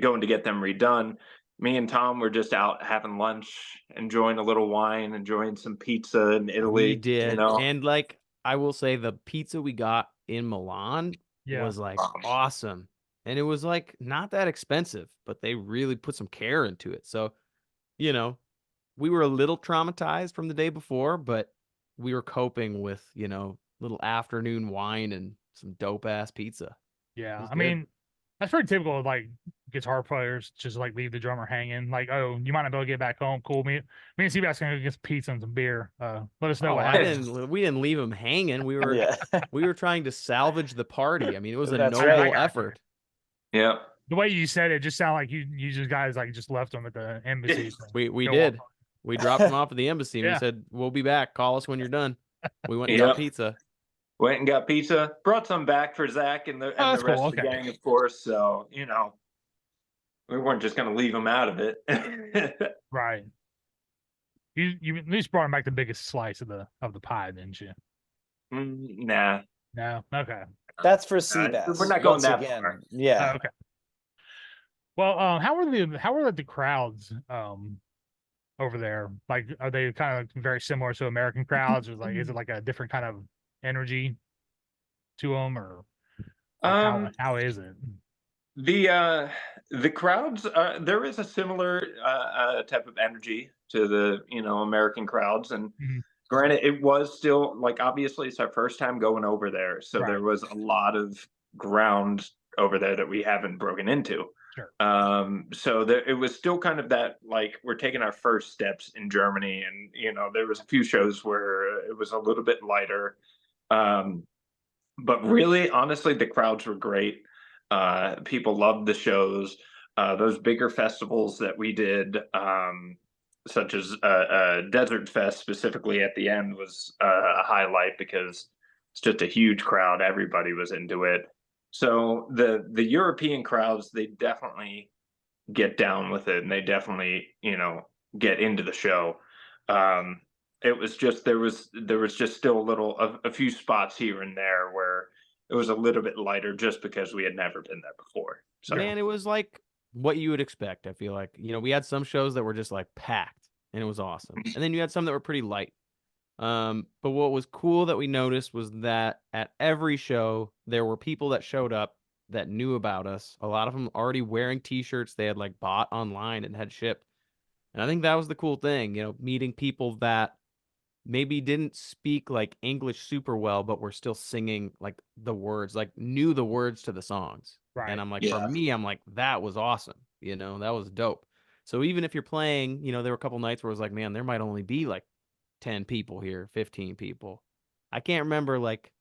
going to get them redone, me and Tom were just out having lunch, enjoying a little wine, enjoying some pizza in Italy. We did, You know? and like I will say, the pizza we got in Milan Yeah. was like awesome, and it was like not that expensive, but they really put some care into it. So, we were a little traumatized from the day before, but we were coping with little afternoon wine and some dope ass pizza. It Yeah, was I good. mean, that's pretty typical of like guitar players, just like leave the drummer hanging. Like, oh, you might not be able to get back home. Cool. Me and Seabass gonna go get some pizza and some beer. Let us know Oh, what I happens. we didn't leave him hanging. We were Yeah. we were trying to salvage the party. I mean, it was a That's noble right. I got you. effort. Yeah. The way you said it just sounded like you just guys like just left them at the embassy. so We go did. walk We dropped him off at the embassy and we Yeah. said, "We'll be back. Call us when you're done." We went and Yep. got pizza. Went and got pizza. Brought some back for Zach and the that's rest cool, of the okay. gang, of course. So we weren't just going to leave them out of it. Right. You at least brought him back the biggest slice of the pie, didn't you? Nah. No. Okay. That's for Seabass. We're not going Once that again, far. yeah. Okay. Well, how are the crowds over there? Like, are they kind of very similar to American crowds, or like is it like a different kind of energy to them, or like how is it? The crowds, there is a similar type of energy to the American crowds, and Mhm. granted, it was still like obviously it's our first time going over there, so Right. there was a lot of ground over there that we haven't broken into. Sure. So it was still kind of that like we're taking our first steps in Germany, and there was a few shows where it was a little bit lighter, but really, honestly, the crowds were great. People loved the shows. Those bigger festivals that we did, such as Desert Fest specifically at the end, was a highlight because it's just a huge crowd. Everybody was into it. So the European crowds, they definitely get down with it, and they definitely get into the show. It was just there was just still a few spots here and there where it was a little bit lighter just because we had never been there before. So Man, it was like what you would expect. I feel like we had some shows that were just like packed, and it was awesome, and then you had some that were pretty light. But what was cool that we noticed was that at every show there were people that showed up that knew about us. A lot of them already wearing T-shirts they had like bought online and had shipped. And I think that was the cool thing, meeting people that maybe didn't speak like English super well, but were still singing like the words, like knew the words to the songs. Right. And I'm like, for Yeah. me, I'm like, that was awesome. That was dope. So even if you're playing, there were a couple nights where it was like, man, there might only be like 10 people here, 15 people. I can't remember, like,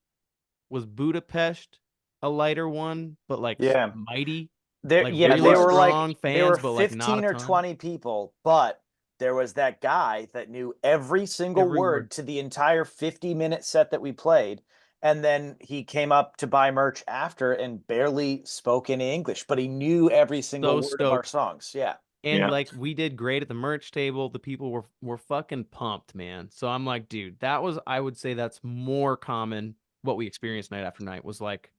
was Budapest a lighter one, but like Yeah. mighty? There, Like, yeah, really they were strong like there were fans, but like not 15 a or ton? 20 people, but there was that guy that knew every single Every word word. to the entire 50-minute set that we played. And then he came up to buy merch after and barely spoke any English, but he knew every single So word of our stoked. songs. Yeah. And Yeah. like we did great at the merch table. The people were fucking pumped, man. So I'm like, dude, I would say that's more common. What we experienced night after night was like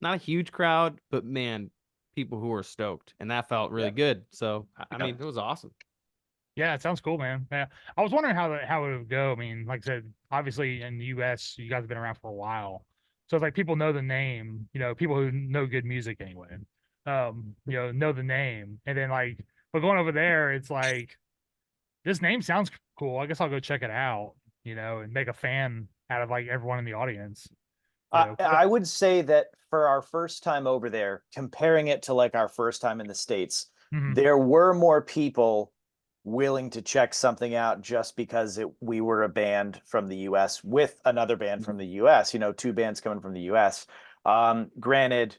not a huge crowd, but man, people who were stoked, and that felt really good. So I mean, it was awesome. Yeah, it sounds cool, man. Yeah, I was wondering how it would go. I mean, like I said, obviously in the U.S., you guys have been around for a while, so it's like people know the name. People who know good music anyway. Know the name, and then like, but going over there, it's like this name sounds cool. I guess I'll go check it out. And make a fan out of like everyone in the audience. I would say that for our first time over there, comparing it to like our first time in the States, Mhm. there were more people willing to check something out just because we were a band from the US with another band from the US, two bands coming from the US. Granted,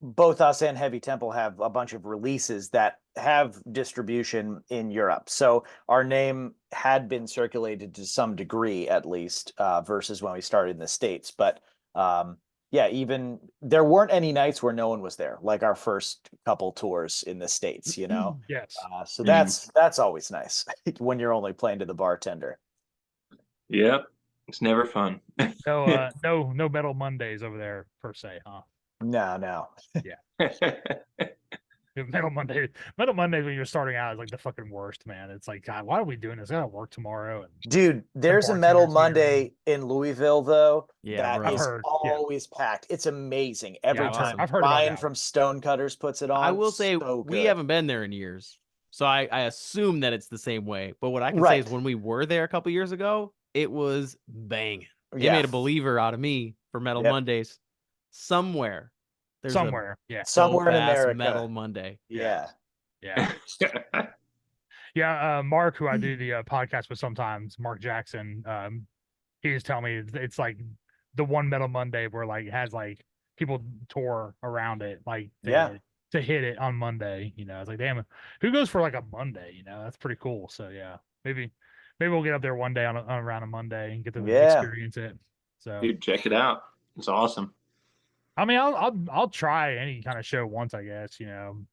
both us and Heavy Temple have a bunch of releases that have distribution in Europe. So our name had been circulated to some degree, at least, versus when we started in the States. But yeah, even there weren't any nights where no one was there, like our first couple tours in the States, Yes. So that's always nice when you're only playing to the bartender. Yep. It's never fun. No Metal Mondays over there per se, huh? No. Metal Monday, Metal Mondays when you're starting out is like the fucking worst, man. It's like, God, why are we doing this? I gotta work tomorrow. And Dude, there's a Metal bartenders here. Monday in Louisville, though, Yeah, that bro. is I've heard, yeah. always packed. It's amazing every I've time. heard, I've heard about Ryan that. from Stonecutters puts it on. I will say so we good. haven't been there in years, so I assume that it's the same way. But what I can say Right. is when we were there a couple years ago, it was banging. It Yeah. made a believer out of me for Metal Yep. Mondays. Somewhere there's Somewhere, yeah. Somewhere in dope-ass America. Metal Monday. Yeah. Yeah. Mark, who I do the podcast with sometimes, Mark Jackson, he just tell me it's like the one Metal Monday where like it has like people tour around it, like to hit it on Monday. It's like, damn, who goes for like a Monday? That's pretty cool. So yeah, maybe we'll get up there one day on around a Monday and get to experience it. So Dude, check it out. It's awesome. I mean, I'll try any kind of show once, I guess, and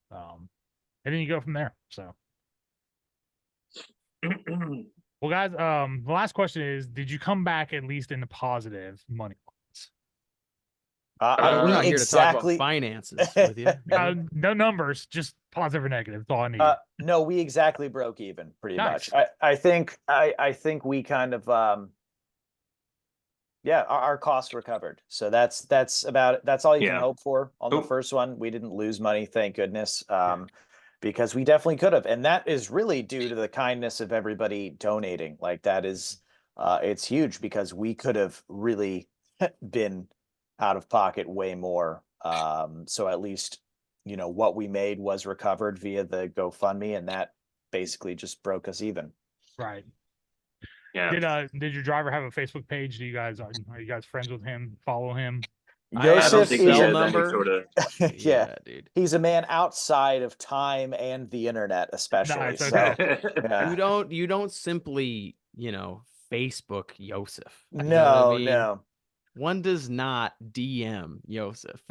then you go from there. So Well, guys, the last question is: did you come back at least in the positive money? We're not here to talk about finances with you. No numbers, just positive or negative. That's all I need. No, we exactly broke even pretty Nice. much. I think we kind of our costs were covered. So that's about it. That's all you can hope for on the first one. We didn't lose money, thank goodness. Because we definitely could have. And that is really due to the kindness of everybody donating. Like that is it's huge because we could have really been out of pocket way more. So at least, you know, what we made was recovered via the GoFundMe, and that basically just broke us even. Right. Yeah. Did your driver have a Facebook page? Do you guys are you guys friends with him? Follow him? Joseph is cell number. Sort of... yeah, dude. He's a man outside of time and the internet, especially. Nice, So okay. You don't simply, you know, Facebook Joseph. You know no, what I mean? no. One does not DM Joseph.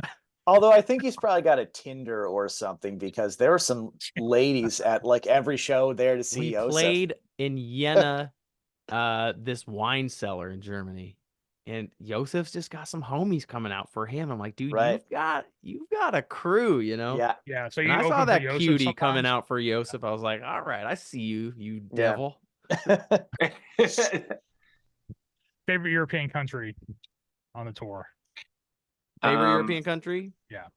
Although I think he's probably got a Tinder or something, because there were some ladies at like every show there to see We Joseph. played in Jena, this wine cellar in Germany, and Joseph's just got some homies coming out for him. I'm like, dude, Right. you've got a crew, you know? Yeah. Yeah. So And you I saw open for that Joseph cutie sometimes? coming out for Joseph. I was like, all right, I see you, you Yeah. devil. Favorite European country on the tour? Favorite European country? Yeah.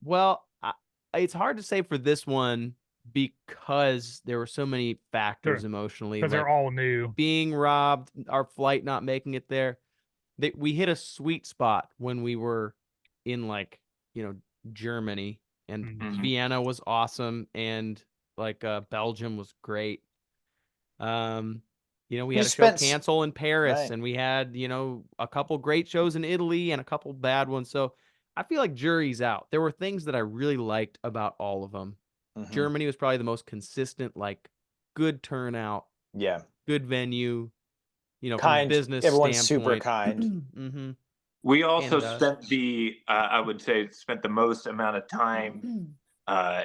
Well, it's hard to say for this one because there were so many factors emotionally. Because they're all new. Being robbed, our flight not making it there. We hit a sweet spot when we were in, like, you know, Germany, and Vienna was awesome, and like Belgium was great. You know, we had a show cancel in Paris, right. and we had, you know, a couple great shows in Italy and a couple bad ones. So I feel like jury's out. There were things that I really liked about all of them. Germany was probably the most consistent, like good turnout. Yeah. Good venue. You know, kind, from a business everyone's standpoint. super kind. We also spent I would say spent the most amount of time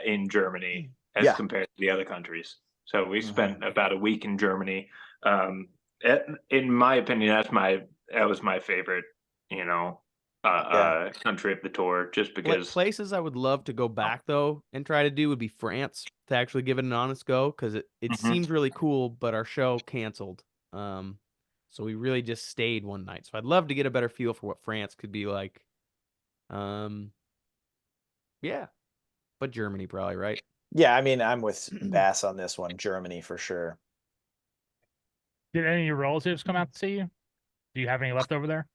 in Germany as compared to the other countries. So we spent about a week in Germany. In my opinion, that was my favorite, you know, country of the tour, just because. Places I would love to go back though and try to do would be France, to actually give it an honest go, because it seemed really cool, but our show canceled. So we really just stayed one night. So I'd love to get a better feel for what France could be like. Yeah, but Germany probably, right? Yeah, I mean, I'm with Bass on this one. Germany for sure. Did any of your relatives come out to see you? Do you have any left over there?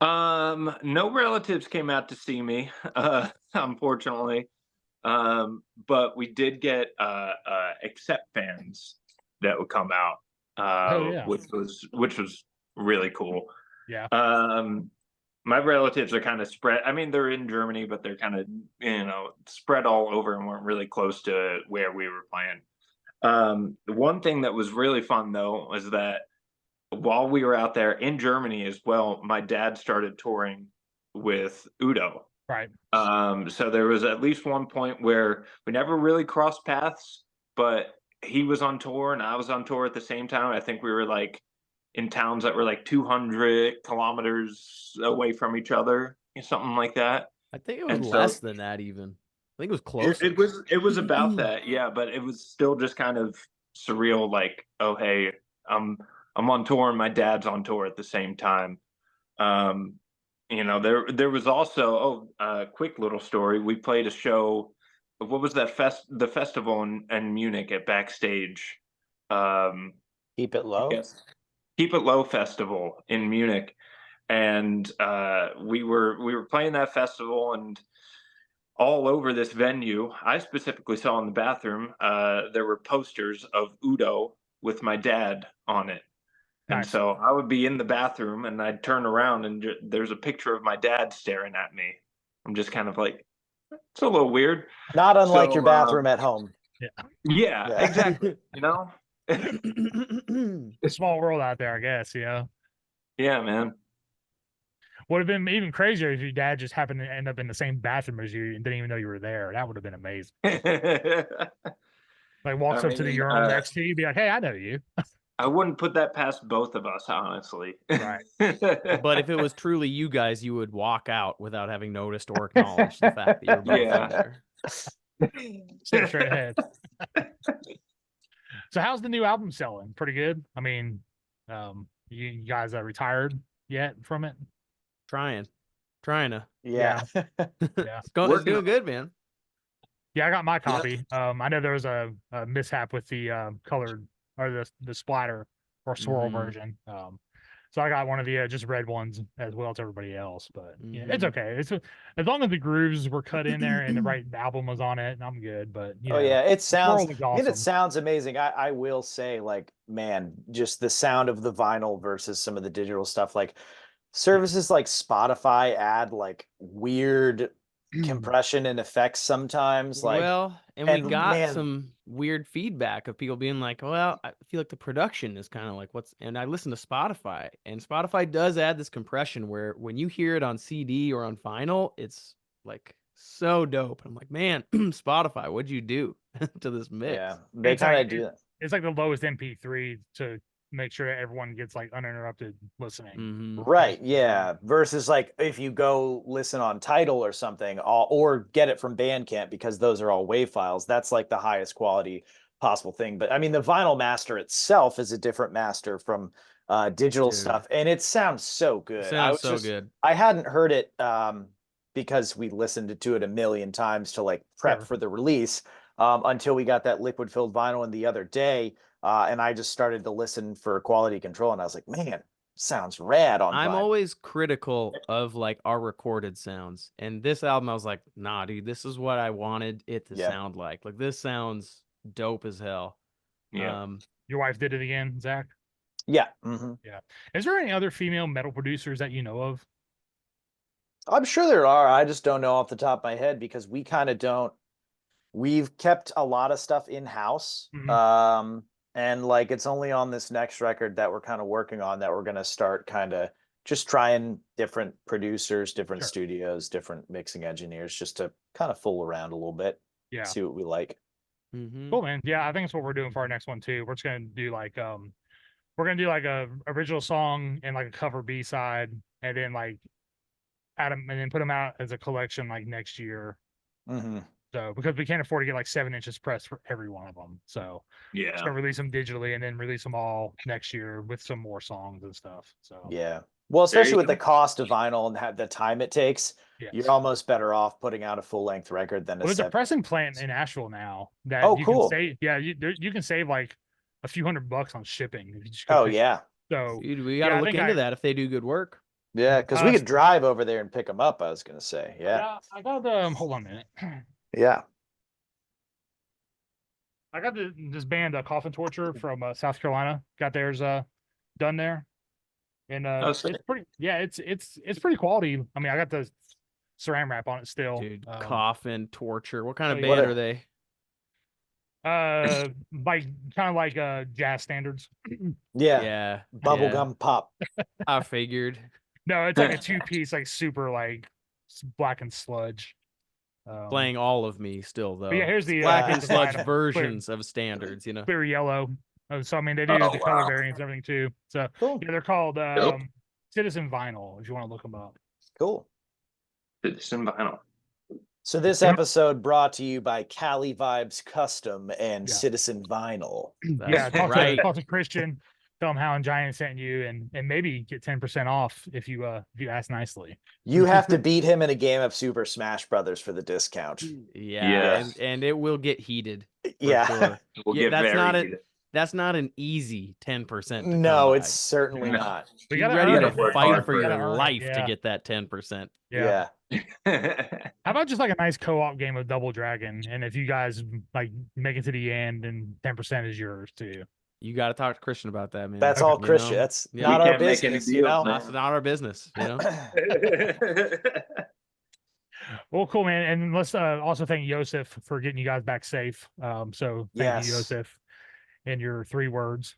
No relatives came out to see me, unfortunately. But we did get Accept fans that would come out, which was really cool. Yeah. My relatives are kind of spread. I mean, they're in Germany, but they're kind of, you know, spread all over and weren't really close to where we were playing. The one thing that was really fun though was that while we were out there in Germany as well, my dad started touring with Udo. Right. So there was at least one point where we never really crossed paths, but he was on tour and I was on tour at the same time. I think we were like in towns that were like 200 kilometers away from each other, something like that. I think it was less than that even. I think it was close. It was about that, yeah, but it was still just kind of surreal, like, oh hey, I'm on tour and my dad's on tour at the same time. You know, there was also quick little story. We played a show. What was that the festival in Munich at Backstage? Keep It Low. Yes. Keep It Low festival in Munich, and we were playing that festival, and all over this venue, I specifically saw in the bathroom, there were posters of Udo with my dad on it. And so I would be in the bathroom and I'd turn around and there's a picture of my dad staring at me. I'm just kind of like, it's a little weird. Not unlike your bathroom at home. Yeah, exactly. You know? Small world out there, I guess, you know? Yeah, man. Would have been even crazier if your dad just happened to end up in the same bathroom as you and didn't even know you were there. That would have been amazing. Like walks I up to the mean, urinal next to you, be like, "Hey, I know you." I wouldn't put that past both of us, honestly. Right. But if it was truly you guys, you would walk out without having noticed or acknowledged the fact that you're both Yeah. in there. Stay straight ahead. So how's the new album selling? Pretty good. I mean, you guys are retired yet from it? Trying to. Yeah. Yeah. It's doing Working good, man. Yeah, I got my copy. I know there was a mishap with the colored or the splatter or swirl version. So I got one of the just red ones as well as everybody else. But yeah, it's okay. It's as long as the grooves were cut in there and the right album was on it, I'm good. But Oh yeah, it sounds. swirl is I mean, it awesome. sounds amazing. I will say, like, man, just the sound of the vinyl versus some of the digital stuff. Like services like Spotify add like weird compression and effects sometimes. Like, Well, and we and got man, some weird feedback of people being like, well, I feel like the production is kind of like and I listen to Spotify, and Spotify does add this compression where when you hear it on CD or on vinyl, it's like so dope. I'm like, man, Spotify, what'd you do to this mix? yeah, they It's kind like- of do that. It's like the lowest MP3 to make sure that everyone gets like uninterrupted listening. Right, yeah. Versus like if you go listen on Tidal or something, or get it from Bandcamp, because those are all WAV files. That's like the highest quality possible thing. But I mean, the vinyl master itself is a different master from digital Dude. stuff, and it sounds so good. It sounds so good. I hadn't heard it because we listened to it a million times to like prep Sure. for the release until we got that liquid filled vinyl in the other day. And I just started to listen for quality control, and I was like, man, sounds rad on I'm vinyl. always critical of like our recorded sounds, and this album I was like, nah, dude, this is what I wanted it to sound like. Like this sounds dope as hell. Yeah. Your wife did it again, Zach? Yeah. Yeah. Is there any other female metal producers that you know of? I'm sure there are. I just don't know off the top of my head because we kind of don't. We've kept a lot of stuff in-house. And like it's only on this next record that we're kind of working on that we're going to start kind of just trying different producers, different studios, different mixing engineers, just to kind of fool around a little bit. Yeah. See what we like. Cool, man. Yeah, I think that's what we're doing for our next one too. We're just gonna do like a original song and like a cover B-side, and then like add them and then put them out as a collection like next year. So because we can't afford to get like 7 inches pressed for every one of them, so Yeah. just gonna release them digitally and then release them all next year with some more songs and stuff. So yeah, well, especially with go. the cost of vinyl and the time it takes, you're almost better off putting out a full-length record than there's a pressing plant in Nashville now that you cool. can save. Yeah, you can save like a few $100 on shipping. If you just Oh pick yeah. So dude, we gotta look into that if they do good work. Yeah, because we could drive over there and pick them up. I was gonna say, yeah. I got hold on a minute. Yeah. I got this band, Coffin Torture from South Carolina. Got theirs done there, and it's pretty. Yeah, it's pretty quality. I mean, I got the saran wrap on it still. Dude, Coffin Torture. What kind of so band are they? Like kind of like jazz standards. Yeah. Bubblegum pop. I figured. No, it's like a 2-piece, like super like black and sludge. Playing all of me still though. But yeah, here's the black and sludge clear- versions of standards, you know. clear yellow. So I mean, they do the color variants and everything too. So yeah, they're called Citizen Vinyl. If you want to look them up. Cool. Citizen Vinyl. So this episode brought to you by Cali Vibes Custom and Citizen Vinyl. Yeah, talk right. to Christian. Tell him Howling Giant sent you, and maybe get 10% off if you ask nicely. You have to beat him in a game of Super Smash Brothers for the discount. Yeah. And it will get heated. Yeah. Sure. We'll get very heated. That's not an easy 10%. No, it's certainly not. You You're gotta ready earn to it, man. fight You for gotta your earn it, life to yeah. get that 10%. Yeah. How about just like a nice co-op game of Double Dragon, and if you guys like make it to the end, then 10% is yours too. You got to talk to Christian about that, man. That's all You Christian. know? That's Yeah. not We our can't make any business, you deals, know. man. That's not our business, you know. Well, cool, man. And let's also thank Yosef for getting you guys back safe. So thank you, Yosef, and your 3 words.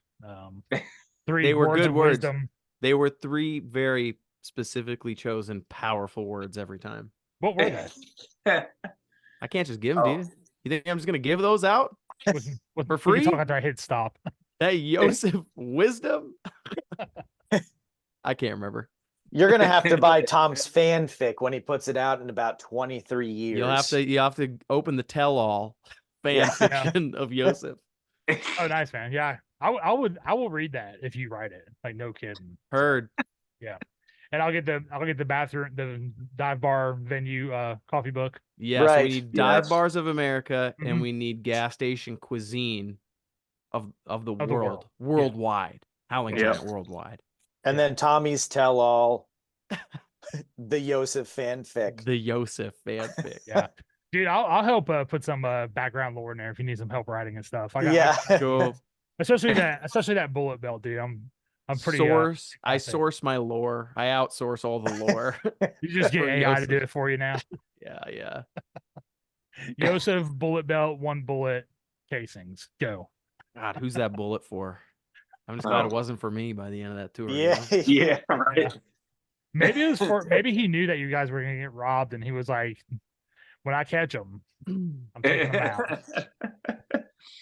3 They were words good of words. wisdom. They were 3 very specifically chosen, powerful words every time. What were they? I can't just give them to you. You think I'm just gonna give those out? For free? We can talk after I hit stop. That Yosef Wisdom? I can't remember. You're gonna have to buy Tom's fanfic when he puts it out in about 23 years. You have to open the tell-all fan Yeah. fiction of Yosef. Oh, nice, man. Yeah, I will read that if you write it. Like, no kidding. Heard. Yeah, and I'll get the bathroom, the dive bar venue coffee book. Yeah, so Right. we need Dive Yes. Bars of America, and Mhm. we need gas station cuisine of the the world. world. Yeah. Worldwide. Howling Yeah. Giant worldwide. And then Tommy's tell all, the Yosef fanfic. The Yosef fanfic. Yeah, dude, I'll help put some background lore in there if you need some help writing and stuff. I got, Yeah. Go especially that bullet belt, dude. I'm pretty source. I epic. source my lore. I outsource all the lore. You just get for AI to Yosef. do it for you now. Yeah. Yosef bullet belt, 1 bullet casings. Go. God, who's that bullet for? I'm just glad it wasn't for me by the end of that tour. you Yeah. know? Yeah, right. Maybe it was for. Maybe he knew that you guys were gonna get robbed, and he was like, "When I catch them, I'm taking them out."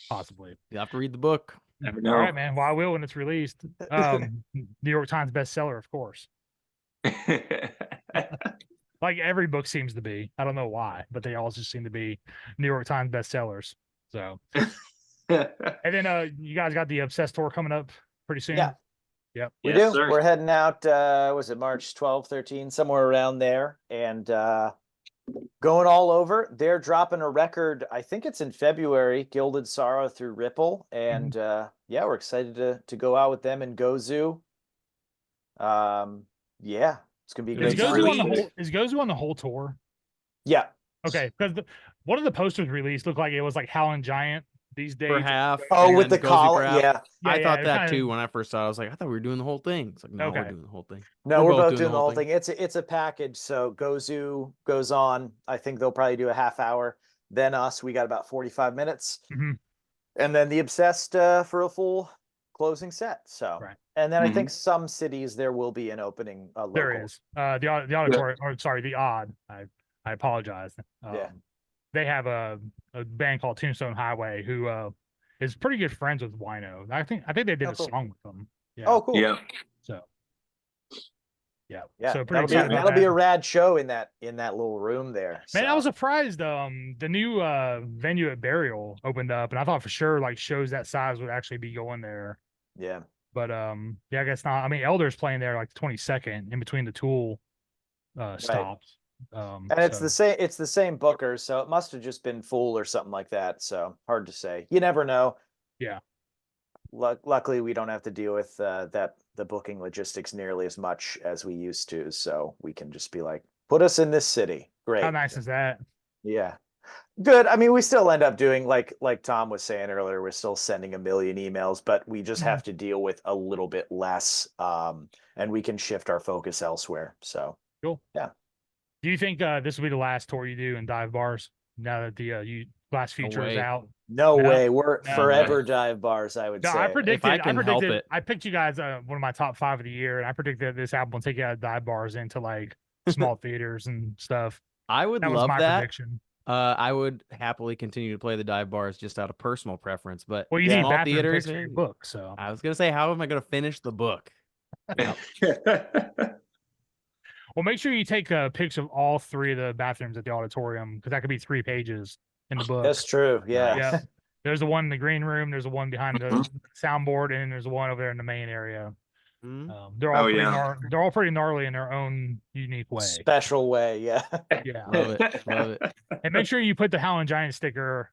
Possibly. You have to read the book. Never All know. right, man. Well, I will when it's released. New York Times bestseller, of course. Like every book seems to be. I don't know why, but they all just seem to be New York Times bestsellers. So, and then you guys got the Obsessed tour coming up pretty soon. Yeah. Yep. We Yes, do. sir. We're heading out, was it March 12, 13, somewhere around there. And going all over. They're dropping a record, I think it's in February, Gilded Sorrow through Ripple. And yeah, we're excited to go out with them in Gozu. Yeah, it's gonna be a Is great Gozu on the time. whole? Is Gozu on the whole tour? Yeah. Okay, because one of the posters released looked like it was like Howling Giant these days. For half. Oh, and with the then Gozu collar. for half. Yeah. I thought it that kinda- too when I first saw it. I was like, I thought we were doing the whole thing. It's like, no, we're Okay. doing the whole thing. No, we're both doing the whole thing. It's a package. So Gozu goes on. I think they'll probably do a half hour. Then us, we got about 45 minutes. Mhm. And then the Obsessed for a full closing set. So, Right. and then I think some cities there will be an opening. Local. There is the auditorium, or sorry, the Odd. I apologize. Yeah. They have a band called Tombstone Highway who is pretty good friends with Wino. I think they did Oh, a cool. song with them. Yeah. Oh, cool. Yeah. So. Yeah. Yeah. So pretty that'll excited. be a rad show in that little room there. Man, I so. was surprised. The new venue at Burial opened up, and I thought for sure like shows that size would actually be going there. Yeah. But yeah, I guess not. I mean, Elder's playing there like the 22nd in between the Tool stops. And it's the same booker, so it must have just been full or something like that. So hard to say. You never know. Yeah. Luckily, we don't have to deal with the booking logistics nearly as much as we used to. So we can just be like, put us in this city. Great. How nice is that? Yeah. Good. I mean, we still end up doing like Tom was saying earlier, we're still sending a million emails, but we just have to deal with a little bit less, and we can shift our focus elsewhere. So Cool. Yeah. Do you think this will be the last tour you do in dive bars now that the last feature is way. out? no No, way. We're no forever dive bars, I would No, say. I predicted. I can help it. I picked you guys one of my top 5 of the year, and I predicted this album will take you out of dive bars into like small theaters and stuff. I would That was love my that. prediction. I would happily continue to play the dive bars just out of personal preference, but Well, you Yeah. need small bathroom theaters. picks for your book, so I was gonna say, how am I gonna finish the book? well, make sure you take pics of all 3 of the bathrooms at the auditorium because that could be 3 pages in the book. That's true. Yeah. Yeah. There's the one in the green room. There's the one behind the soundboard, and then there's the one over there in the main area. Hmm? They're all Oh, pretty gnarly in their own unique way. Special way. Yeah. Yeah, Love it. Love it. and make sure you put the Howling Giant sticker,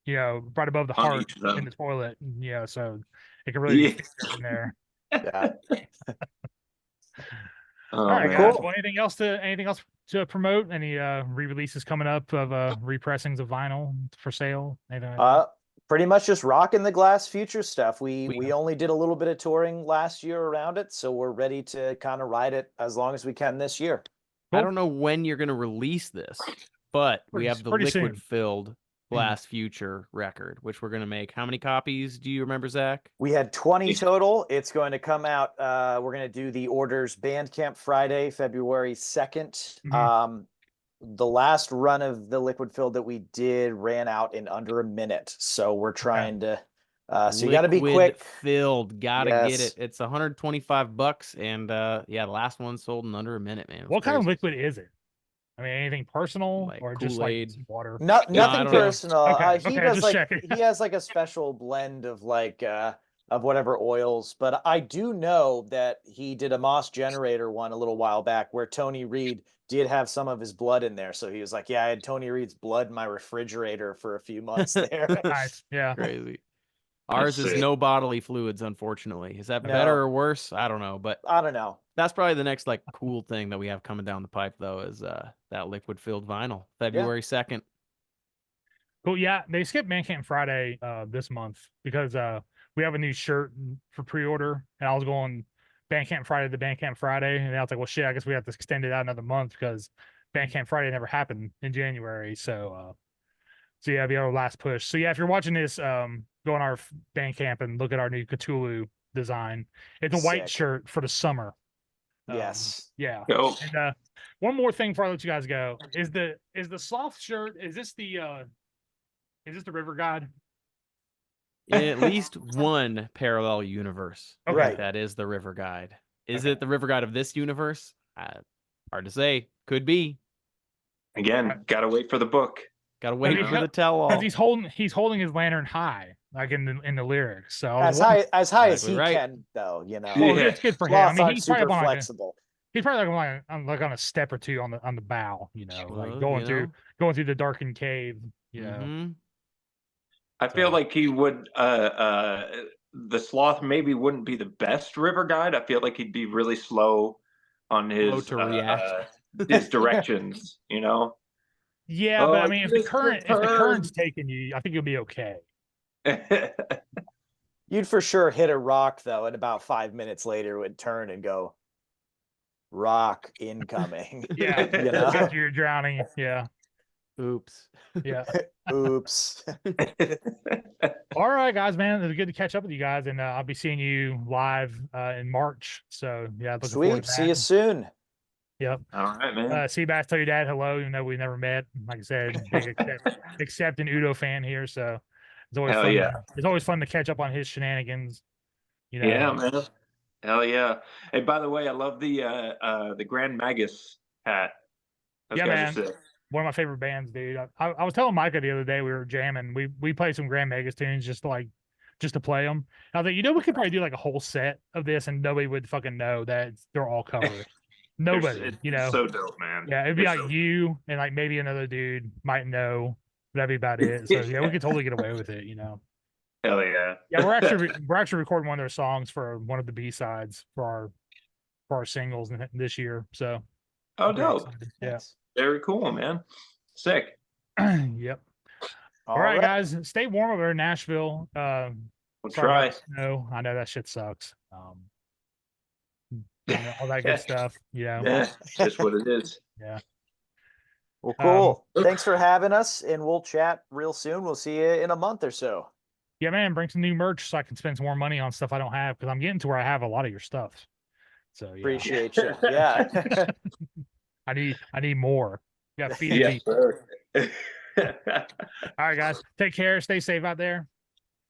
right above the On heart each of them. in the toilet. Yeah, so it can really Yeah. be in there. Yeah. Oh, All right, man. guys. Cool. Well, anything else to promote? Any re-releases coming up of repressings of vinyl for sale? Anything like that? Pretty much just rocking the Glass Future stuff. We Yeah. only did a little bit of touring last year around it, so we're ready to kind of ride it as long as we can this year. I don't know when you're gonna release this, but we Pretty- have the pretty soon. liquid-filled Blast Future record, which we're gonna make. How many copies do you remember, Zach? We had 20 Yeah. total. It's going to come out. We're going to do the orders Bandcamp Friday, February 2nd. Mhm. the last run of the liquid filled that we did ran out in under a minute. So we're trying to, so you got to be quick. Filled, gotta get Yes. it. It's $125, and yeah, the last one sold in under a minute, man. It was What kind of crazy. liquid is it? I mean, anything personal Like or just like Kool-Aid? water? No, I nothing don't know. personal. Okay, He okay, does just like checking. he has like a special blend of like of whatever oils. But I do know that he did a Moss Generator one a little while back where Tony Reed did have some of his blood in there. So he was like, "Yeah, I had Tony Reed's blood in my refrigerator for a few months there." Nice. Yeah. Crazy. Ours is sick. no bodily fluids, unfortunately. Is that No. better or worse? I don't know, but I don't know. that's probably the next like cool thing that we have coming down the pipe, though, is that liquid filled vinyl, February 2nd. Cool. Yeah, they skipped Bandcamp Friday this month because we have a new shirt for pre-order, and I was going Bandcamp Friday to Bandcamp Friday, and I was like, well, shit, I guess we have to extend it out another month because Bandcamp Friday never happened in January. So yeah, it'll be our last push. So yeah, if you're watching this, go on our Bandcamp and look at our new Cthulhu design. It's a white Sick. shirt for the summer. Yes. Yeah. Go. And one more thing before I let you guys go is the sloth shirt. Is this the River God? In at least one parallel universe, Okay. Right. that is the River Guide. Is Okay. it the River Guide of this universe? Hard to say. Could be. Again, gotta wait for the book. Gotta wait mean, for the tell-all. Because he's holding his lantern high, like in the lyrics. So I was As high as Exactly he right. can, though, you know. well, Yeah. it's good for him. I Sloths mean, aren't he's probably super up on flexible. he's probably like on a step or two on the bow, you know, like Well, going you through know. going through the darkened cave, you know. Mhm. I feel So- like he would the sloth maybe wouldn't be the best river guide. I feel like he'd be really slow on Slow his to react. his directions, you know. Yeah, but I Oh, mean, if just the current's turn. taking you, I think you'll be okay. You'd for sure hit a rock though, and about 5 minutes later would turn and go, rock incoming. Yeah, You know? after you're drowning. Yeah, Oops. yeah. Oops. All right, guys, man, it was good to catch up with you guys, and I'll be seeing you live in March. So yeah, looking forward Sweet. to See that. you soon. Yep. All right, man. Seabass, tell your dad hello, even though we never met. Like I said, big accepting Udo fan here, so it's always Hell fun. yeah. It's always fun to catch up on his shenanigans. You know. Yeah, man. Hell yeah. Hey, by the way, I love the Grand Magus hat. Those Yeah, guys man. are sick. One of my favorite bands, dude. I was telling Micah the other day we were jamming. We played some Grand Magus tunes just to play them. And I was like, you know, we could probably do like a whole set of this, and nobody would fucking know that they're all covered. Nobody, It's you know. so dope, man. Yeah, it'd be It's like so- you and like maybe another dude might know. That'd be about it. So yeah, we could totally get away with it, you know. Hell yeah. Yeah, we're actually recording one of their songs for one of the B-sides for our singles this year. So Oh, I'm pretty dope. excited. Yeah. Nice. Very cool, man. Sick. Yep. All right, guys. Stay warm over in Nashville. We'll Sorry try. about the snow. I know that shit sucks. You know, all that good stuff. You know. Yeah, just what it is. Yeah. Well, cool. Thanks for having us, and we'll chat real soon. We'll see you in a month or so. Yeah, man. Bring some new merch so I can spend some more money on stuff I don't have, because I'm getting to where I have a lot of your stuff. So yeah. Appreciate you. Yeah. I need more. You got to feed me. Yes, sir. All right, guys. Take care. Stay safe out there.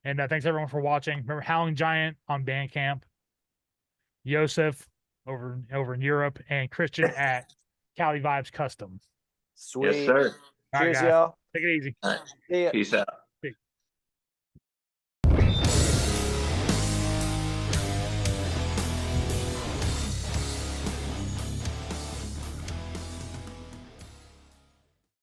And thanks everyone for watching. Remember Howling Giant on Bandcamp, Yosef over in Europe, and Christian at Cali Vibes Custom. Sweet. Yes, sir. All right, Cheers, guys. y'all. Take it easy. See ya. Peace out.